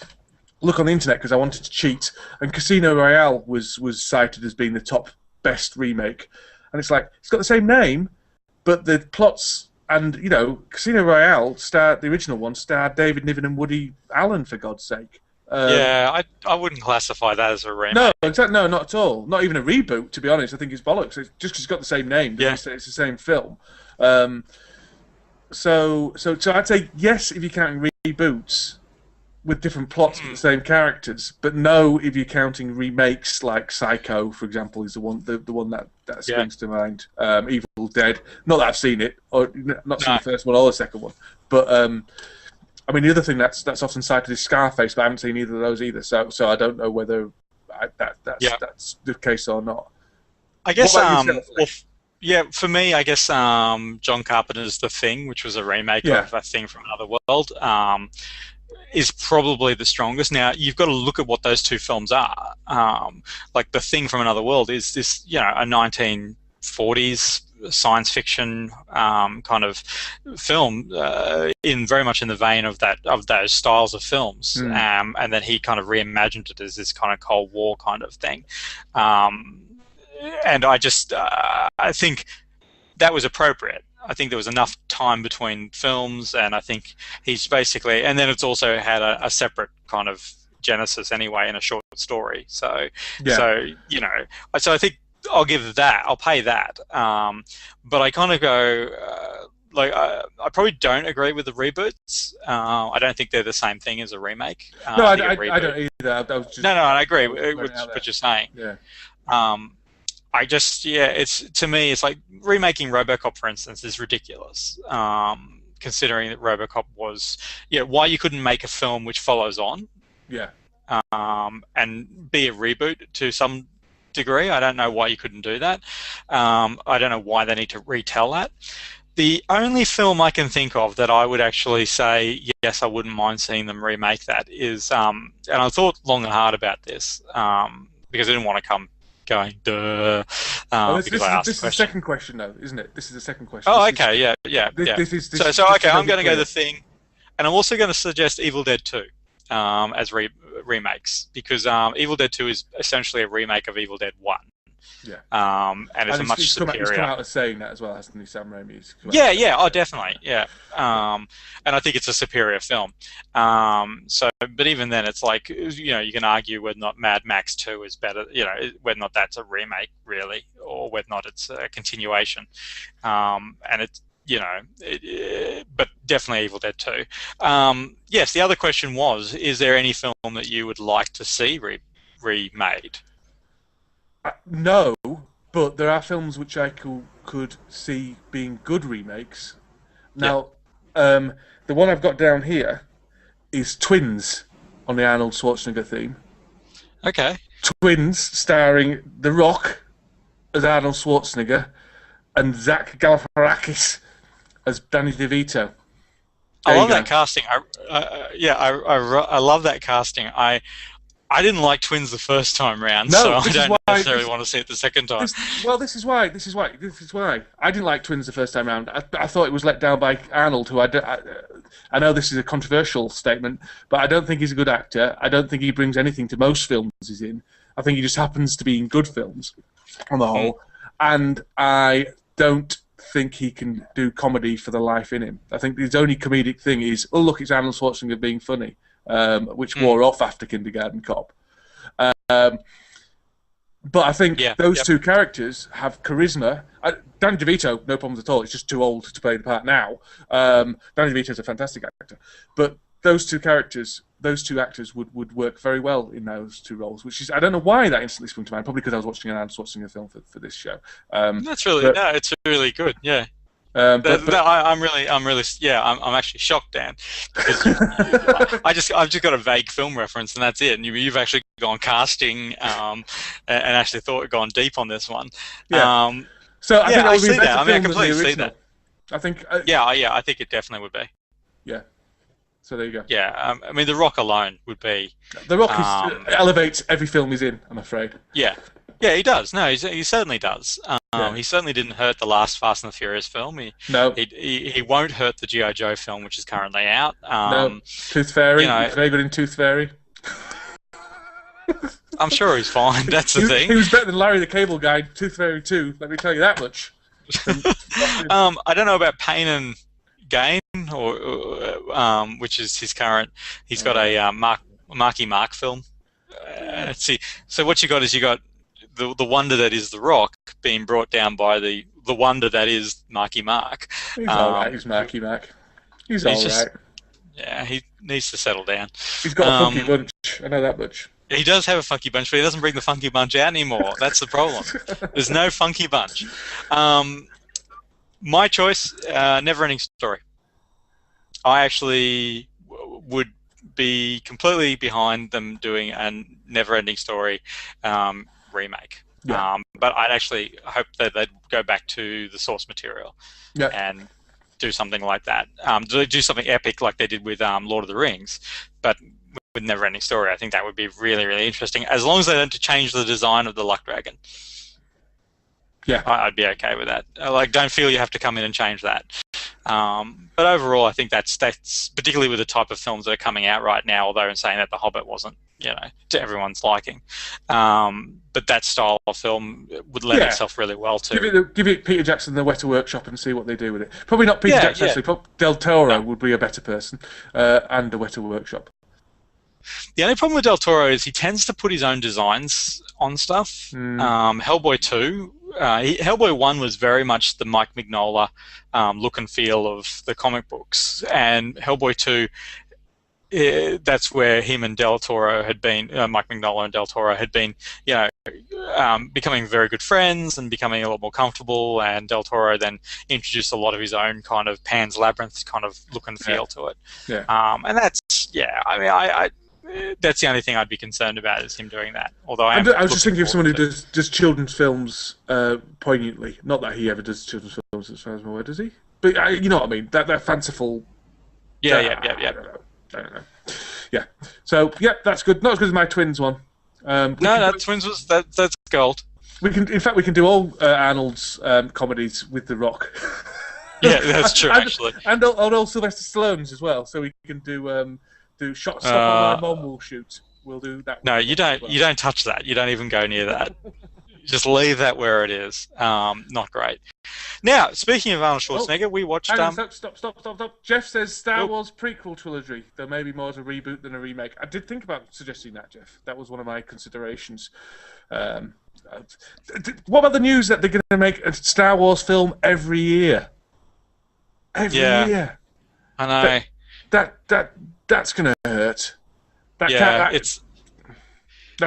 look on the internet because I wanted to cheat, and Casino Royale was cited as being the top best remake, and it's like it's got the same name, but the plots and Casino Royale starred the original one starred David Niven and Woody Allen for God's sake. yeah, I wouldn't classify that as a No, remake. exactly. No, not at all. Not even a reboot. To be honest, I think it's bollocks. It's just 'cause it's got the same name. Doesn't Yeah. mean it's the same film. Um, so I'd say yes if you're counting reboots with different plots but the same characters, but no if you're counting remakes like Psycho, for example, is the one that Yeah. springs to mind. Evil Dead. Not that I've seen it, or not seen No. the first one or the second one, but I mean the other thing that's often cited is Scarface, but I haven't seen either of those either. So I don't know whether Yeah. that's the case or not. I What guess about yourself? yeah, for me, I guess John Carpenter's The Thing, which was a remake Yeah, of A Thing from Another World, is probably the strongest. Now, you've got to look at what those two films are. Like The Thing from Another World is this, a 1940s science fiction kind of film, in very much in the vein of those styles of films. mm, And then he kind of reimagined it as this kind of Cold War kind of thing. Um, and I think that was appropriate. I think there was enough time between films, and I think he's basically, and then it's also had a separate kind of genesis anyway in a short story. So, yeah. so I think I'll give that. I'll pay that. But I kind of go. I probably don't agree with the reboots. I don't think they're the same thing as a remake. No, I think a I reboot. don't either. I was just No, I agree throwing with it out there. what you're saying. Yeah, It's to me, it's like remaking RoboCop, for instance, is ridiculous. Considering that RoboCop was, why you couldn't make a film which follows on, yeah. and be a reboot to some degree. I don't know why you couldn't do that. I don't know why they need to retell that. The only film I can think of that I would actually say, yes, I wouldn't mind seeing them remake that is, and I thought long and hard about this, because I didn't want to come going, duh, Oh, because I asked this the is the question. second question, though, isn't it? This is the second question. Oh, This is, okay, yeah. this So, just okay, to I'm make it going to go clear. The Thing, and I'm also going to suggest Evil Dead 2 as remakes, because Evil Dead 2 is essentially a remake of Evil Dead 1. Yeah, And it's and a much it's come superior. out as saying that as well, hasn't he, Sam Raimi? He's come out Yeah, as saying oh, that. definitely, yeah. And I think it's a superior film. But even then, it's like, you can argue whether or not Mad Max 2 is better, whether or not that's a remake, really, or whether or not it's a continuation. And it's, but definitely Evil Dead 2. Yes, the other question was, is there any film that you would like to see remade? No, but there are films which I could see being good remakes. Yeah. Now, the one I've got down here is Twins on the Arnold Schwarzenegger theme. Okay. Twins starring The Rock as Arnold Schwarzenegger and Zach Galifianakis as Danny DeVito. I There you love go. that casting. I love that casting. I didn't like Twins the first time round, so No, I this is don't why. necessarily want to see it the second time. This is why. This is why. I didn't like Twins the first time round. I thought it was let down by Arnold, who I know this is a controversial statement, but I don't think he's a good actor. I don't think he brings anything to most films he's in. I think he just happens to be in good films on the whole, and I don't think he can do comedy for the life in him. I think his only comedic thing is, oh look, it's Arnold Schwarzenegger being funny, which wore off after Kindergarten Cop. But I think those two characters have charisma. Danny DeVito, no problems at all. He's just too old to play the part now. Danny DeVito's a fantastic actor, but those two characters, those two actors would work very well in those two roles. Which is, I don't know why that instantly sprung to mind. Probably because I was watching an Arnold Schwarzenegger film for this show. That's really it's really good. Yeah. I'm actually shocked, Dan, because I've just got a vague film reference, and that's it. And you've actually gone casting, and actually gone deep on this one. Yeah. So I think I would be see a better that. I mean, I film than the completely see original. that. I think. I think it definitely would be. Yeah. So there you go. Yeah. I mean, The Rock alone would be. The Rock elevates every film he's in, I'm afraid. Yeah. Yeah, he does. No, he certainly does. He certainly didn't hurt the last Fast and the Furious film. He won't hurt the G.I. Joe film, which is currently out. No. Tooth Fairy. He's very good in Tooth Fairy. I'm sure he's fine. That's the thing. He was better than Larry the Cable Guy, Tooth Fairy 2. Let me tell you that much. I don't know about Pain and Gain, or which is his current. He's got a Marky Mark film. Let's see. So what you got is the wonder that is The Rock being brought down by the wonder that is Marky Mark. He's all right. He's Marky Mark. He's all right. Yeah, he needs to settle down. He's got a funky bunch. I know that much. He does have a funky bunch, but he doesn't bring the funky bunch out anymore. That's the problem. There's no funky bunch. My choice, Never-Ending Story. I actually would be completely behind them doing a Never-Ending Story remake. Yeah. But I'd actually hope that they'd go back to the source material and do something like that. Do something epic like they did with Lord of the Rings, but with Never-Ending Story. I think that would be really, really interesting, as long as they don't change the design of the Luck Dragon. Yeah, I'd be okay with that. Don't feel you have to come in and change that. But overall, I think that's particularly with the type of films that are coming out right now. Although in saying that, The Hobbit wasn't, to everyone's liking, but that style of film would lend itself really well to. Give it Peter Jackson, The Weta Workshop, and see what they do with it. Probably not Peter Jackson. Actually, probably Del Toro would be a better person, and The Weta Workshop. The only problem with Del Toro is he tends to put his own designs on stuff. Hellboy 2, Hellboy 1 was very much the Mike Mignola look and feel of the comic books, and Hellboy 2, that's where him and Del Toro had been, Mike Mignola and Del Toro had been, becoming very good friends and becoming a lot more comfortable, and Del Toro then introduced a lot of his own kind of Pan's Labyrinth kind of look and feel to it. Yeah. And that's, that's the only thing I'd be concerned about is him doing that. Although I was just thinking of someone who does children's films poignantly. Not that he ever does children's films, as far as I'm aware, does he? But you know what I mean. That fanciful. Yeah. I don't know. Yeah. So that's good. Not as good as my Twins one. Twins was that's gold. We can do all Arnold's comedies with The Rock. Yeah, that's true. Actually, and all Sylvester Stallone's as well. So we can do Stop on My Mom Will Shoot. We'll do that. No, you don't. Well. You don't touch that. You don't even go near that. Just leave that where it is. Not great. Now, speaking of Arnold Schwarzenegger, we watched. Stop. Jeff says Star Wars prequel trilogy. There may be more as a reboot than a remake. I did think about suggesting that, Jeff. That was one of my considerations. What about the news that they're going to make a Star Wars film every year? Every year. I know. That's going to hurt. That's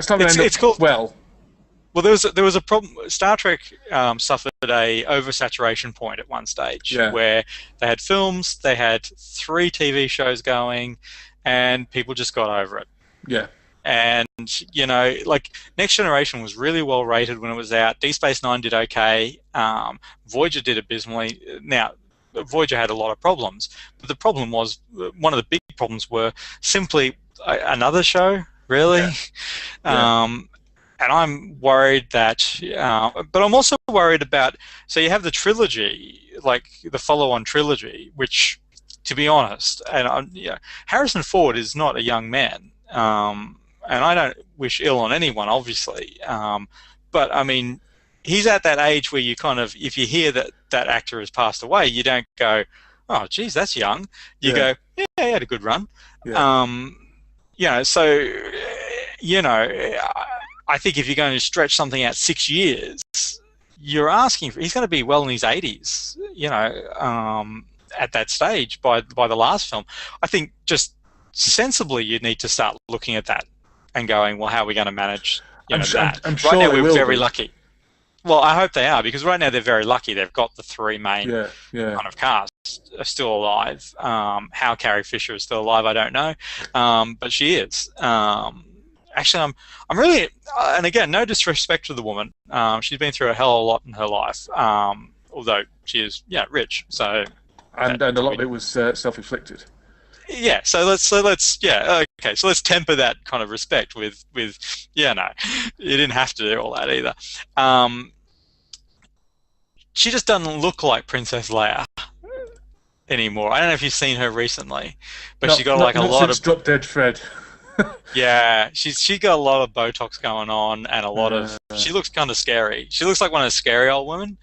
not going to end up well. Well, there was a problem. Star Trek suffered a oversaturation point at one stage where they had films, they had 3 TV shows going, and people just got over it. Yeah. And like Next Generation was really well rated when it was out. Deep Space Nine did okay. Voyager did abysmally. Now, Voyager had a lot of problems, but the problem was one of the big problems were simply another show, really. Yeah. Yeah. And I'm worried that, but I'm also worried about. So you have the trilogy, like the follow-on trilogy, which, to be honest, and Harrison Ford is not a young man. And I don't wish ill on anyone, obviously. But I mean, he's at that age where you kind of, if you hear that that actor has passed away, you don't go, "Oh, geez, that's young." You go, "Yeah, he had a good run." Yeah. So I think if you're going to stretch something out 6 years, you're asking for. He's going to be well in his 80s. At that stage by the last film. I think just sensibly, you need to start looking at that and going, well, how are we going to manage that? I'm sure right now, they we're will very be. lucky. Well, I hope they are, because right now they're very lucky. They've got the three main kind of cast are still alive. How Carrie Fisher is still alive, I don't know, but she is. Actually, I'm really, and again, no disrespect to the woman. She's been through a hell of a lot in her life. Although she is, rich, so. And a lot of it was self-inflicted. Yeah, so let's okay, so let's temper that kind of respect with no, you didn't have to do all that either. She just doesn't look like Princess Leia anymore. I don't know if you've seen her recently, but she got like a lot of Drop Dead Fred. Yeah, she got a lot of Botox going on and a lot of. She looks kind of scary. She looks like one of the scary old women.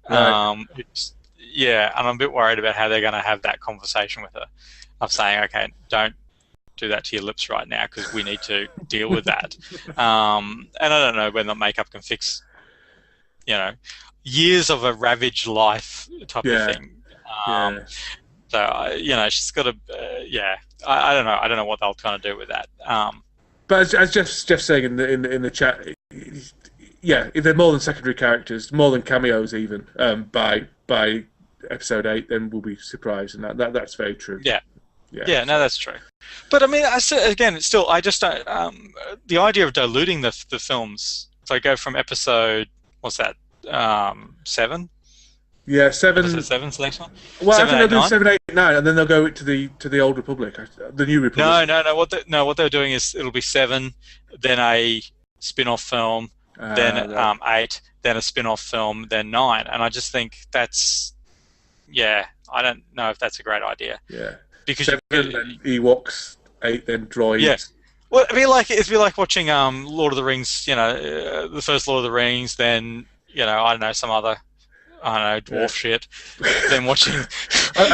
Right. Yeah, and I'm a bit worried about how they're going to have that conversation with her, of saying, okay, don't do that to your lips right now because we need to deal with that. And I don't know whether makeup can fix, years of a ravaged life type of thing. So she's got to, I don't know. I don't know what they'll kind of do with that. But as Jeff's saying in the chat, if they're more than secondary characters, more than cameos, even by episode 8, then we'll be surprised, and that's very true. Yeah, no, that's true. But I mean, again, still, I just don't. The idea of diluting the films. So I go from episode, what's that? 7. Yeah, 7. Episode 7's the next one. Well, 7, I think they'll 8, do 7, 8, 9, and then they'll go to the Old Republic, the New Republic. No. What they're doing is it'll be 7, then a spin-off film, then 8, then a spin-off film, then 9, and I just think that's. Yeah, I don't know if that's a great idea. Yeah. Because 7, then Ewoks, 8, then droids. Yeah. Well, it'd be like watching Lord of the Rings. The first Lord of the Rings, then I don't know, some other, dwarf shit. Then watching a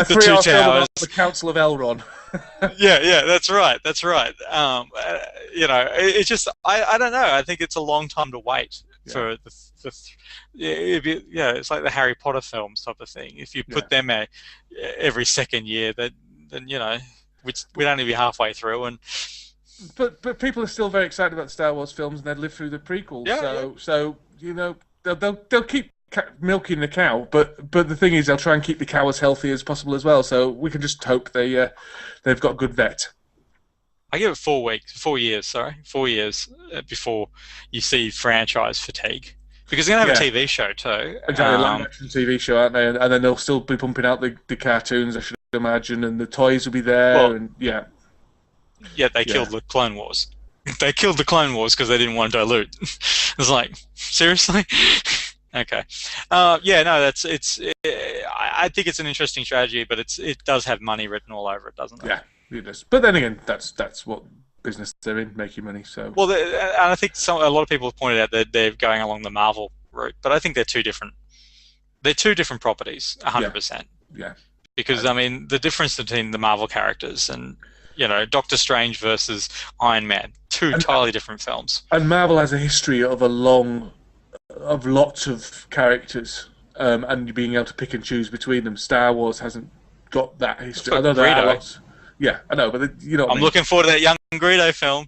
the Two Towers, the Council of Elrond. yeah, that's right. It's just I don't know. I think it's a long time to wait for the. It's like the Harry Potter films type of thing. If you put them every second year, then we'd only be halfway through. And but people are still very excited about the Star Wars films, and they'd live through the prequels. So they'll keep milking the cow, but the thing is, they'll try and keep the cow as healthy as possible as well. So we can just hope they've got a good vet. I give it 4 years before you see franchise fatigue. Because they're going to have a TV show too. Exactly, a live-action TV show, aren't they? And then they'll still be pumping out the cartoons, I should imagine, and the toys will be there. Yeah, they killed the Clone Wars. They killed the Clone Wars because they didn't want to dilute. It's like, seriously? Okay. I think it's an interesting strategy, but it does have money written all over it, doesn't it? Yeah, it does. But then again, that's what business they're in, making money. So and I think a lot of people have pointed out that they're going along the Marvel route, but I think they're two different properties, 100%. Yeah. Because I mean, the difference between the Marvel characters and Doctor Strange versus Iron Man, two entirely different films. And Marvel has a history of lots of characters, and being able to pick and choose between them. Star Wars hasn't got that history. I know there are lots. Yeah, I know, but I'm I mean. Looking forward to that young Greedo film.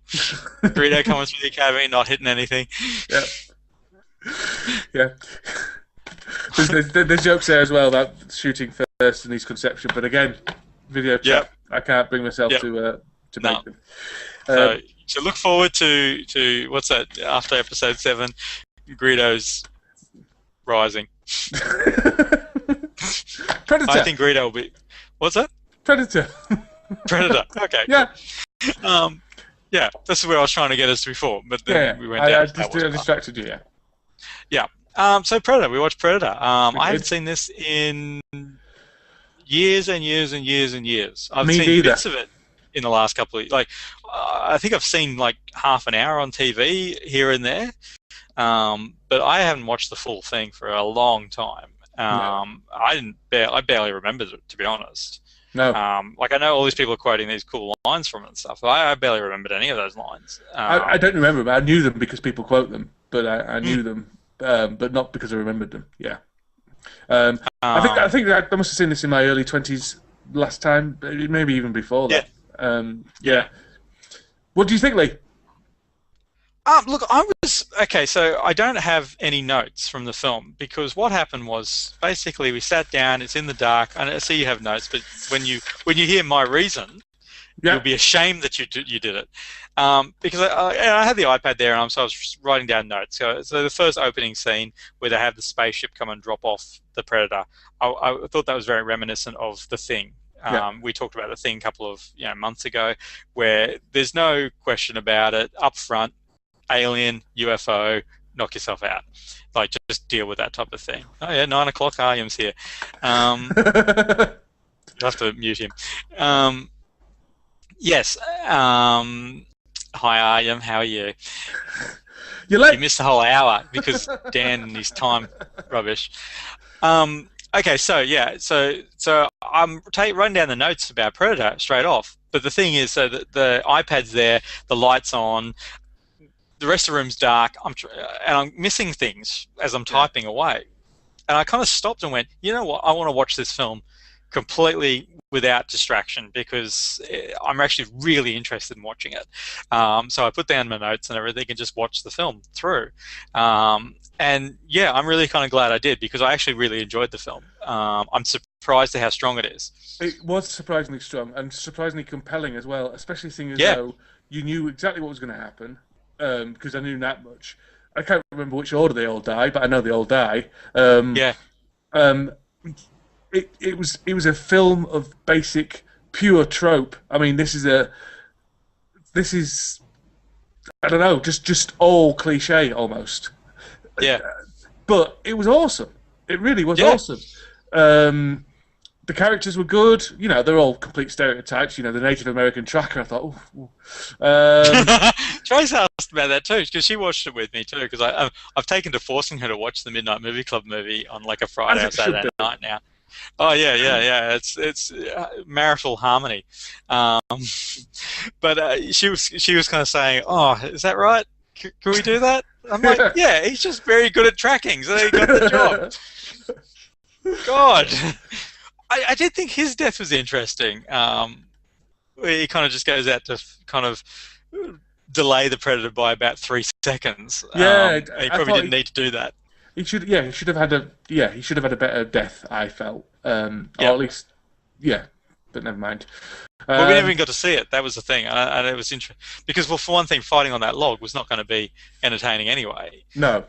Greedo coming through the academy, not hitting anything. Yeah. There's jokes there as well about shooting first in his conception, but again, video chat. I can't bring myself to make them. So look forward to what's that after episode 7, Greedo's rising. I Predator. think Greedo will be. What's that? Predator. Predator. Okay. Yeah. Cool. Yeah, this is where I was trying to get us to before, but then we went down. I distracted you. Yeah. So Predator. We watched Predator. I haven't seen this in years and years and years and years. I've seen bits of it in the last couple of I think I've seen like half an hour on TV here and there, but I haven't watched the full thing for a long time. I barely remembered it, to be honest. No. Like I know all these people are quoting these cool lines from it and stuff. But I barely remembered any of those lines. I don't remember them. I knew them because people quote them, but I knew them, but not because I remembered them. Yeah. I think I must have seen this in my early 20s last time, maybe even before that. Yeah. What do you think, Lee? Look, okay. So I don't have any notes from the film because what happened was basically we sat down. It's in the dark. I see you have notes, but when you hear my reason, you'll be ashamed that you did it. Because I had the iPad there, and so I was writing down notes. So the first opening scene where they have the spaceship come and drop off the Predator, I thought that was very reminiscent of The Thing. We talked about The Thing a couple of months ago, where there's no question about it. Up front, alien, UFO, knock yourself out. Like, just deal with that type of thing. Oh yeah, 9 o'clock, Artyom's here. You'll have to mute him. Yes. Hi, Artyom. How are you? You're late. You missed the whole hour because Dan and his time rubbish. Okay, so I'm running down the notes about Predator straight off. But the thing is, so the iPad's there, the light's on, the rest of the room's dark, and I'm missing things as I'm typing away. And I kind of stopped and went, you know what? I want to watch this film completely without distraction because I'm actually really interested in watching it. So I put down my notes and everything and just watched the film through. And yeah, I'm really kind of glad I did because I actually really enjoyed the film. I'm surprised at how strong it is. It was surprisingly strong and surprisingly compelling as well, especially seeing as though you knew exactly what was going to happen because I knew that much. I can't remember which order they all die, but I know they all die. It was a film of basic pure trope. I mean, this is I don't know, just all cliche almost. Yeah. But it was awesome. It really was awesome. The characters were good. You know, they're all complete stereotypes. You know, the Native American tracker. I thought, Trace asked about that too because she watched it with me too. Because I've taken to forcing her to watch the Midnight Movie Club movie on like a Friday or Saturday night now. Oh yeah. It's marital harmony. But she was kind of saying, "Oh, is that right? Can we do that?" I'm like, "Yeah, he's just very good at tracking, so he got the job." God, I did think his death was interesting. Where he kind of just goes out to kind of delay the Predator by about 3 seconds. Yeah, he probably didn't need to do that. He should have had a better death. I felt, or at least, but never mind. Well, we never even got to see it. That was the thing, and it was interesting because, well, for one thing, fighting on that log was not going to be entertaining anyway. No.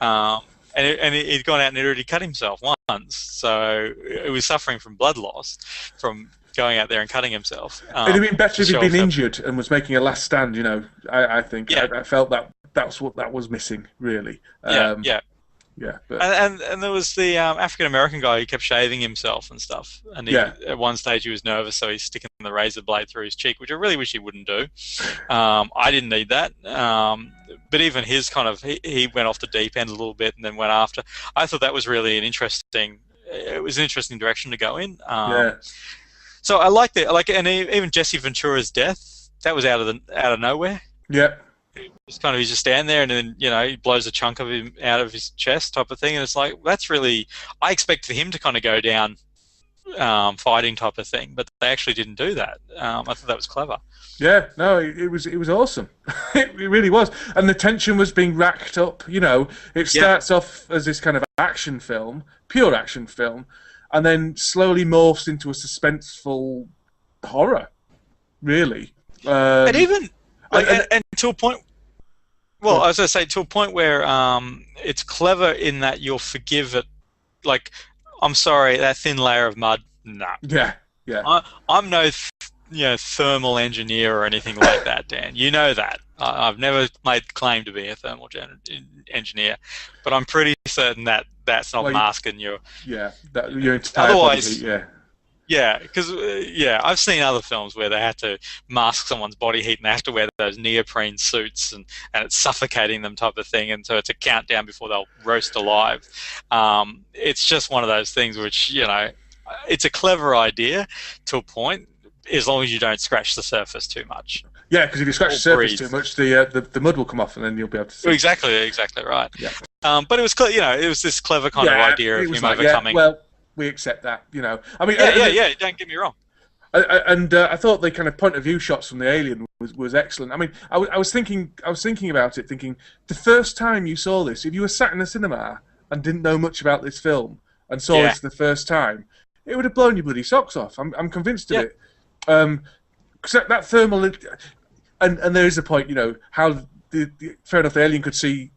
And he'd gone out and he'd already cut himself once, so he was suffering from blood loss from going out there and cutting himself. It'd have been better if he'd been injured and was making a last stand. You know, I think. Yeah. I felt that's what that was missing, really. Yeah, but... and there was the African American guy who kept shaving himself and stuff. And at one stage he was nervous, so he's sticking the razor blade through his cheek, which I really wish he wouldn't do. I didn't need that. But even his kind of he went off the deep end a little bit and then went after. I thought that was really an interesting direction to go in. So I liked it. And even Jesse Ventura's death, that was out of nowhere. Yeah. It's kind of he's just standing there, and then he blows a chunk of him out of his chest, type of thing, and it's like that's really. I expected him to kind of go down, fighting type of thing, but they actually didn't do that. I thought that was clever. Yeah, no, it was awesome. It really was, and the tension was being racked up. It starts off as this kind of action film, pure action film, and then slowly morphs into a suspenseful horror. Really, and like, And and to a point. go Well, on. I was going to say to a point where it's clever in that you'll forgive it. Like, I'm sorry, that thin layer of mud. No, Yeah, yeah. I'm no, thermal engineer or anything like that, Dan. You know that. I've never made claim to be a engineer, but I'm pretty certain that that's not Well, masking your. yeah, that your entire body heat. Otherwise, Yeah, yeah, because I've seen other films where they had to mask someone's body heat and they have to wear those neoprene suits and it's suffocating them type of thing, and so it's a countdown before they'll roast alive. It's just one of those things which it's a clever idea to a point, as long as you don't scratch the surface too much yeah. Because if you scratch or the surface breathe. too much, the mud will come off, and then you'll be able to see. Exactly right. Yeah, But it was it was this clever kind of yeah. idea It of was him like, yeah, overcoming. well, we accept that. I mean, Yeah. Don't get me wrong. I thought the kind of point of view shots from the alien was excellent. I mean, I was thinking about it, thinking the first time you saw this, if you were sat in a cinema and didn't know much about this film and saw Yeah. this the first time, it would have blown your bloody socks off. I'm convinced of Yeah. it. Because that thermal, and there is a point, how fair enough, the alien could see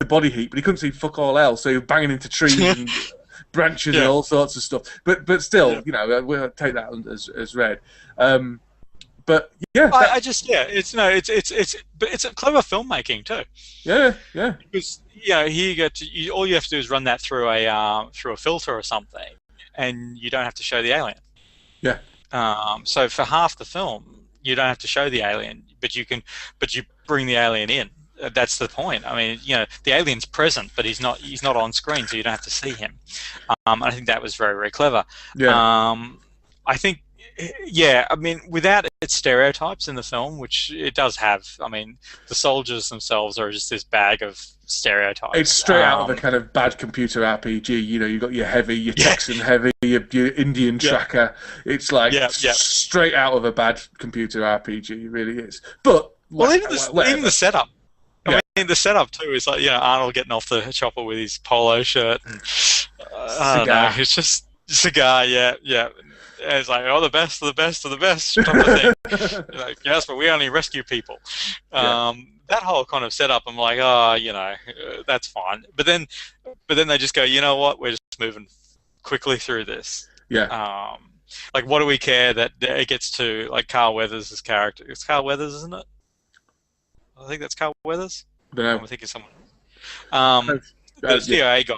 the body heat, but he couldn't see fuck all else, so he was banging into trees and branches and Yeah. all sorts of stuff. But still, Yeah. we'll take that as read. But yeah, I just but it's a clever filmmaking too, yeah, because here you go all you have to do is run that through a filter or something, and you don't have to show the alien. yeah, So for half the film, you don't have to show the alien, but you bring the alien in. That's the point. I mean, the alien's present, but he's not on screen, so you don't have to see him. I think that was very, very clever. yeah. I think, yeah, I mean, without its stereotypes in the film, which it does have. I mean, the soldiers themselves are just this bag of stereotypes. It's straight out of a kind of bad computer RPG. You've got your heavy, your Texan heavy, your Indian tracker. It's like straight out of a bad computer RPG. It really is. But well, even the setup. Yeah. I mean, the setup too is like Arnold getting off the chopper with his polo shirt and I don't know. It's just cigar. Yeah. And it's like, the best of the best of the best type of thing. Like, yes, but we only rescue people. That whole kind of setup, I'm like, that's fine. But then they just go, you know what? We're just moving quickly through this. Yeah. Like, what do we care that it gets to like Carl Weathers' character? It's Carl Weathers, isn't it? I think that's Carl Weathers. I don't know. I'm thinking someone. The CIA guy.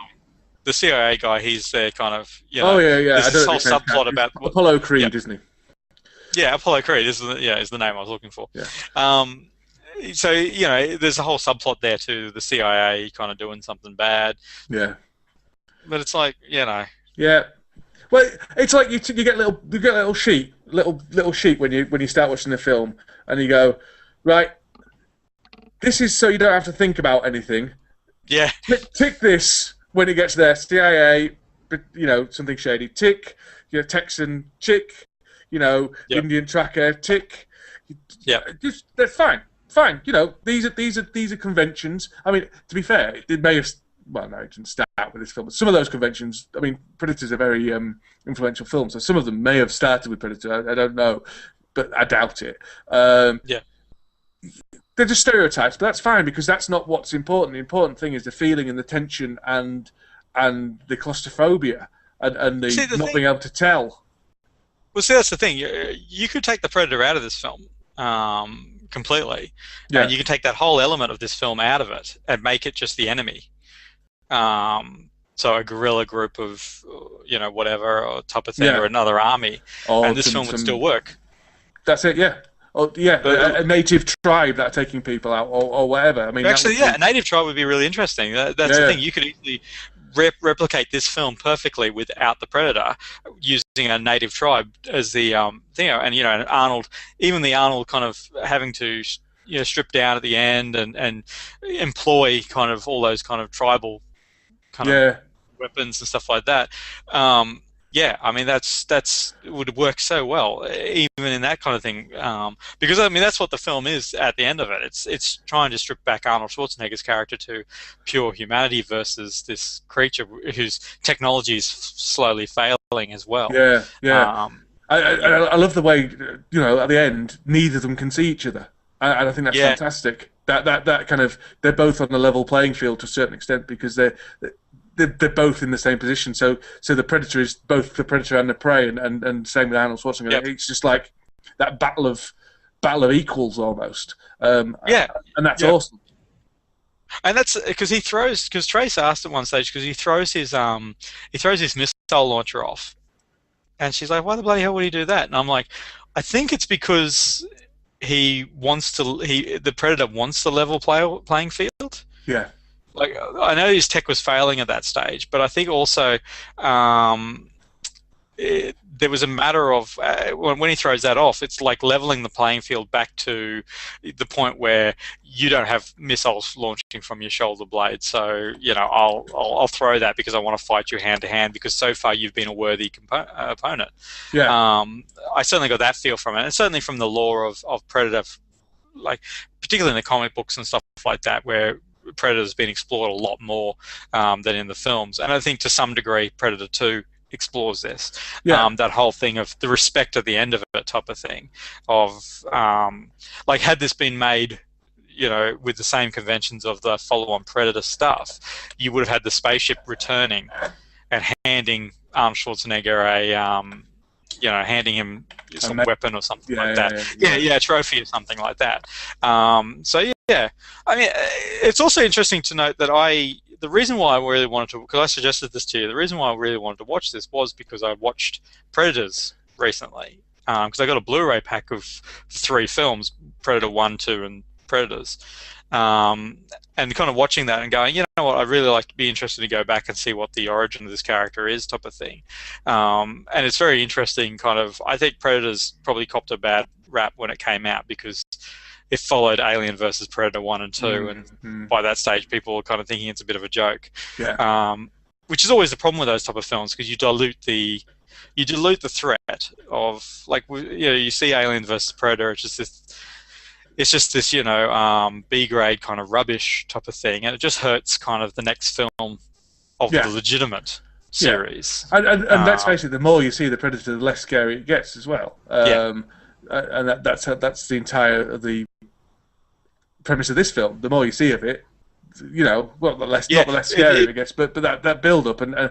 The CIA guy. He's there, kind of. Oh yeah. There's this whole subplot about Apollo Creed, isn't he? Yeah, Apollo Creed is the name I was looking for. Yeah. So there's a whole subplot there too. The CIA kind of doing something bad. Yeah. But it's like Yeah. Well, it's like you get a little sheet when you start watching the film, and you go, right, this is so you don't have to think about anything. Yeah. Tick this when it gets there. CIA, something shady. Tick, Texan. Tick, Indian tracker. Tick. Yeah. They're fine. These are conventions. I mean, to be fair, it may have. Well, no, it didn't start with this film. But some of those conventions, I mean, Predator's a very influential film, so some of them may have started with Predator. I don't know, but I doubt it. Yeah. They're just stereotypes, but that's fine because that's not what's important. The important thing is the feeling and the tension and the claustrophobia and the not being able to tell. Well, see, that's the thing. You could take the Predator out of this film completely, and you can take that whole element of this film out of it and make it just the enemy. So a guerrilla group of, whatever or type of thing, or another army, and this film would still work. That's it, yeah. Or, a native tribe that are taking people out, or whatever. I mean, actually, a native tribe would be really interesting. That's the thing. You could easily replicate this film perfectly without the Predator, using a native tribe as the thing, and Arnold, even the Arnold kind of having to strip down at the end and employ kind of all those kind of tribal kind of weapons and stuff like that. I mean that's would work so well, even in that kind of thing, because I mean that's what the film is at the end of it. It's trying to strip back Arnold Schwarzenegger's character to pure humanity versus this creature whose technology is slowly failing as well. I love the way at the end neither of them can see each other. and I think that's Yeah, fantastic. That kind of they're both on a level playing field to a certain extent because they're both in the same position. So the predator is both the predator and the prey, and same with Arnold Schwarzenegger. yep, It's just like that battle of equals almost, yeah, and that's yep. awesome. And that's because Trace asked at one stage because he throws his missile launcher off, and she's like, "Why the bloody hell would he do that?" And I'm like, "I think it's because the predator wants the level playing field." Yeah, Like I know his tech was failing at that stage, but I think also um, there was a matter of when he throws that off, it's like leveling the playing field back to the point where you don't have missiles launching from your shoulder blade. So I'll throw that because I want to fight you hand to hand because so far you've been a worthy opponent. yeah, I certainly got that feel from it, and certainly from the lore of Predator, like particularly in the comic books and stuff like that, where Predator's been explored a lot more than in the films, and I think to some degree Predator 2 explores this, yeah, that whole thing of the respect at the end of it type of thing, of like had this been made, with the same conventions of the follow-on Predator stuff, you would have had the spaceship returning and handing Arnold Schwarzenegger handing him some weapon or something like that. Yeah, a trophy or something like that. So yeah, I mean, it's also interesting to note that the reason why I really wanted to, because I suggested this to you, the reason why I really wanted to watch this was because I watched Predators recently. Because I got a Blu-ray pack of 3 films, Predator 1, 2, and Predators. And kind of watching that and going, you know what, I'd really like to be interested to go back and see what the origin of this character is, type of thing. And it's very interesting, kind of, I think Predators probably copped a bad rap when it came out because it followed Alien versus Predator 1 and 2, and by that stage people were kind of thinking it's a bit of a joke. yeah, Which is always the problem with those type of films, because you dilute the threat of, like, you see Alien versus Predator, it's just this B grade kind of rubbish type of thing, and it just hurts kind of the next film of the legitimate series. And let's face it, the more you see the Predator, the less scary it gets as well. And that's the entire the premise of this film. The more you see of it, not the less scary it gets, but that build up and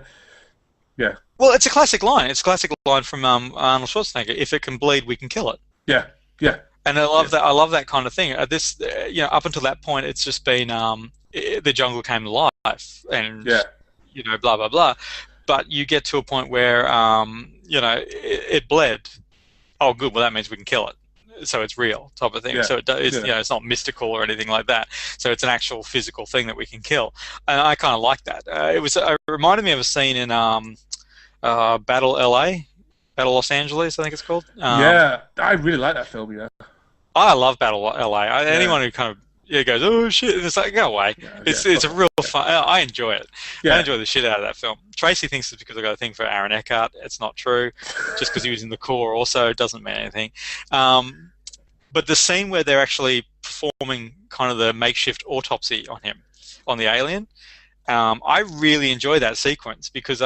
yeah. Well, it's a classic line. It's a classic line from Arnold Schwarzenegger. If it can bleed, we can kill it. Yeah, yeah. And I love that. I love that kind of thing. Up until that point, it's just been the jungle came to life, and blah blah blah. But you get to a point where it bled. Oh, good. Well, that means we can kill it. So it's real, type of thing. Yeah. So it's not mystical or anything like that. So it's an actual physical thing that we can kill, and I kind of like that. It reminded me of a scene in Battle LA, Battle Los Angeles, I think it's called. Yeah, I really like that film. I love Battle LA. Anyone who kind of goes, oh shit, and it's like, go away. It's a real fun. I enjoy it. I enjoy the shit out of that film. Tracy thinks it's because I got a thing for Aaron Eckhart. It's not true. Just because he was in the core also doesn't mean anything. But the scene where they're actually performing kind of the makeshift autopsy on him, on the alien, I really enjoy that sequence because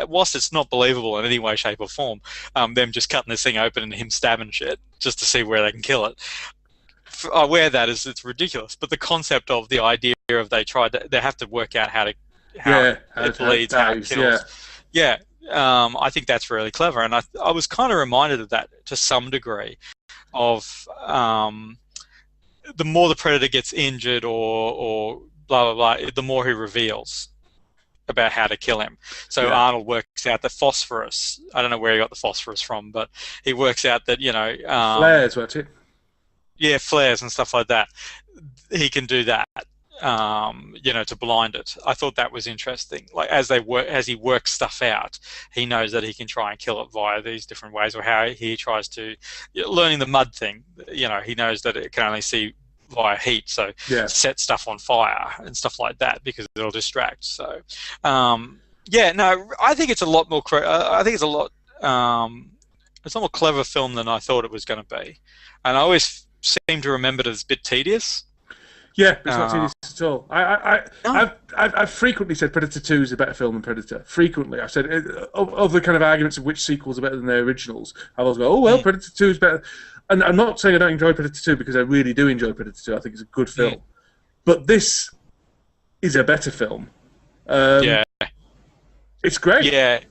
whilst it's not believable in any way, shape, or form, them just cutting this thing open and him stabbing shit just to see where they can kill it. I wear that as it's ridiculous, but the concept of the idea of they have to work out how it bleeds, how it kills. I think that's really clever, and I was kind of reminded of that to some degree. Of the more the predator gets injured or blah blah blah, the more he reveals about how to kill him. So Arnold works out that phosphorus. I don't know where he got the phosphorus from, but he works out that flares, wasn't it? Yeah, flares and stuff like that. He can do that. To blind it. I thought that was interesting. Like as he works stuff out, he knows that he can try and kill it via these different ways, or how he tries to learning the mud thing. He knows that it can only see via heat, so set stuff on fire and stuff like that because it'll distract. So, I think it's a lot more. I think it's a lot. It's a more clever film than I thought it was going to be, and I always seem to remember it as a bit tedious. Yeah, but it's not tedious at all. I've frequently said Predator 2 is a better film than Predator. Frequently. I've said, of the kind of arguments of which sequels are better than their originals, I've always go, Predator 2 is better. and I'm not saying I don't enjoy Predator 2 because I really do enjoy Predator 2. I think it's a good film, but this is a better film. Yeah. It's great. Yeah.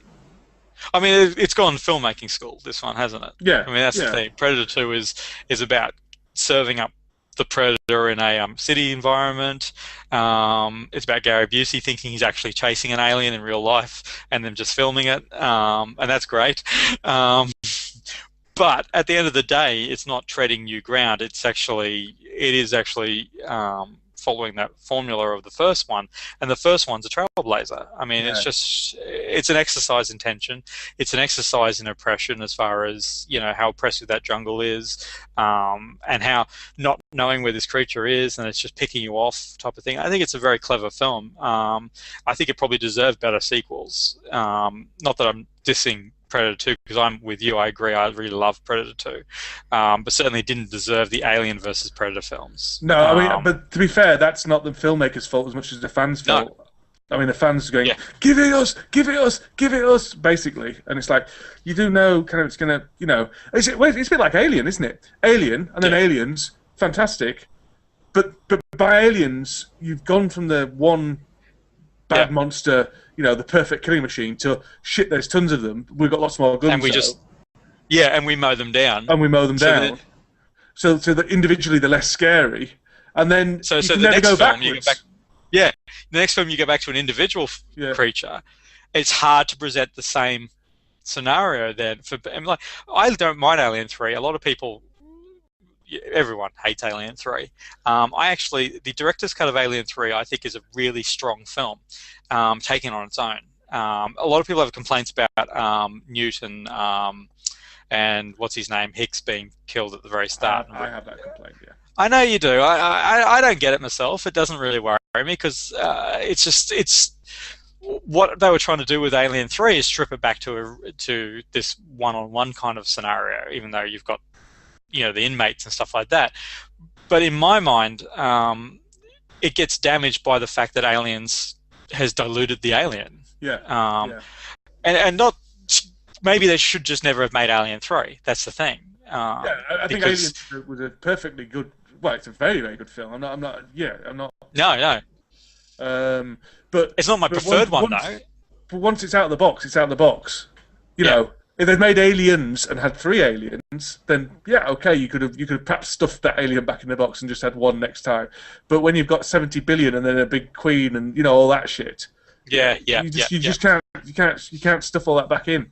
I mean, it's gone filmmaking school, this one, hasn't it? Yeah. I mean, that's the thing. Predator 2 is about serving up the Predator in a city environment. It's about Gary Busey thinking he's actually chasing an alien in real life and them just filming it, and that's great. But at the end of the day, it's not treading new ground. It is actually following that formula of the first one, and the first one's a trailblazer. I mean, it's an exercise in tension. It's an exercise in oppression, as far as how oppressive that jungle is, and how not knowing where this creature is, and it's just picking you off, type of thing. I think it's a very clever film. I think it probably deserved better sequels. Not that I'm dissing Predator 2, because I'm with you. I agree. I really love Predator 2, but certainly didn't deserve the Alien versus Predator films. No, I mean, but to be fair, that's not the filmmaker's fault as much as the fans' fault. No. I mean, the fans are going, give it us, give it us, give it us, basically. And it's like, you do know kind of it's going to, it's a bit like Alien, isn't it? Alien, and then Aliens, fantastic. But by Aliens, you've gone from the one bad monster, the perfect killing machine, to shit, there's tons of them. We've got lots more guns. And we and we mow them down. And we mow them down. So that individually they're less scary. And then so you the can never next go film, backwards. you go back. Yeah, the next film you go back to an individual creature. It's hard to present the same scenario then. I don't mind Alien 3. A lot of people, everyone hates Alien 3. The director's cut of Alien 3, I think, is a really strong film, taken on its own. A lot of people have complaints about Newton and what's his name, Hicks, being killed at the very start. I have that complaint, yeah. I know you do. I don't get it myself. It doesn't really worry me, because it's what they were trying to do with Alien 3 is strip it back to this one-on-one kind of scenario, even though you've got the inmates and stuff like that. But in my mind, it gets damaged by the fact that Aliens has diluted the alien. And not, maybe they should just never have made Alien 3. That's the thing. I think Aliens was a perfectly good. Well, it's a very, very good film. I'm not. No. But it's not my preferred one, though. But once it's out of the box, it's out of the box. You know, if they'd made Aliens and had 3 aliens, then okay, you could have perhaps stuffed that alien back in the box and just had one next time. But when you've got 70 billion and then a big queen and all that shit, you just can't stuff all that back in.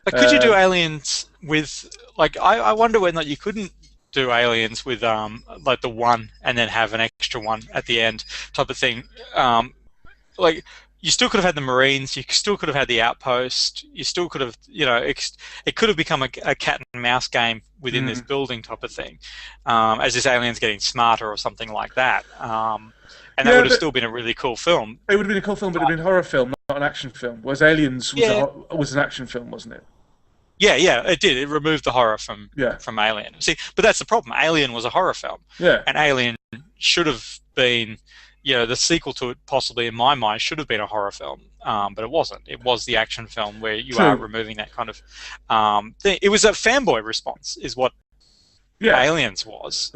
But could you do Aliens with I wonder whether or not you couldn't do Aliens with the one and then have an extra one at the end type of thing. You still could have had the Marines, you still could have had the Outpost, you still could have, it could have become a cat and mouse game within this building type of thing, as this alien's getting smarter or something like that. And that would have still been a really cool film. It would have been a cool film, but it would have been a horror film, not an action film. Whereas Aliens was an action film, wasn't it? Yeah, it did. It removed the horror from Alien. See, but that's the problem. Alien was a horror film. Yeah. And Alien should have been, the sequel to it, possibly in my mind, should have been a horror film. But it wasn't. It was the action film where you are removing that kind of thing. It was a fanboy response, is what Aliens was.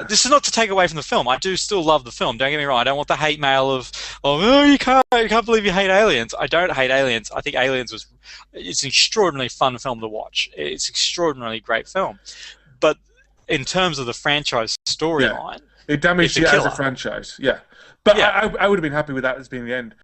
This is not to take away from the film. I do still love the film. Don't get me wrong. I don't want the hate mail of, you can't believe you hate Aliens. I don't hate Aliens. I think Aliens it's an extraordinarily fun film to watch. It's an extraordinarily great film. But in terms of the franchise storyline, it damaged it as a franchise. Yeah. But I would have been happy with that as being the end.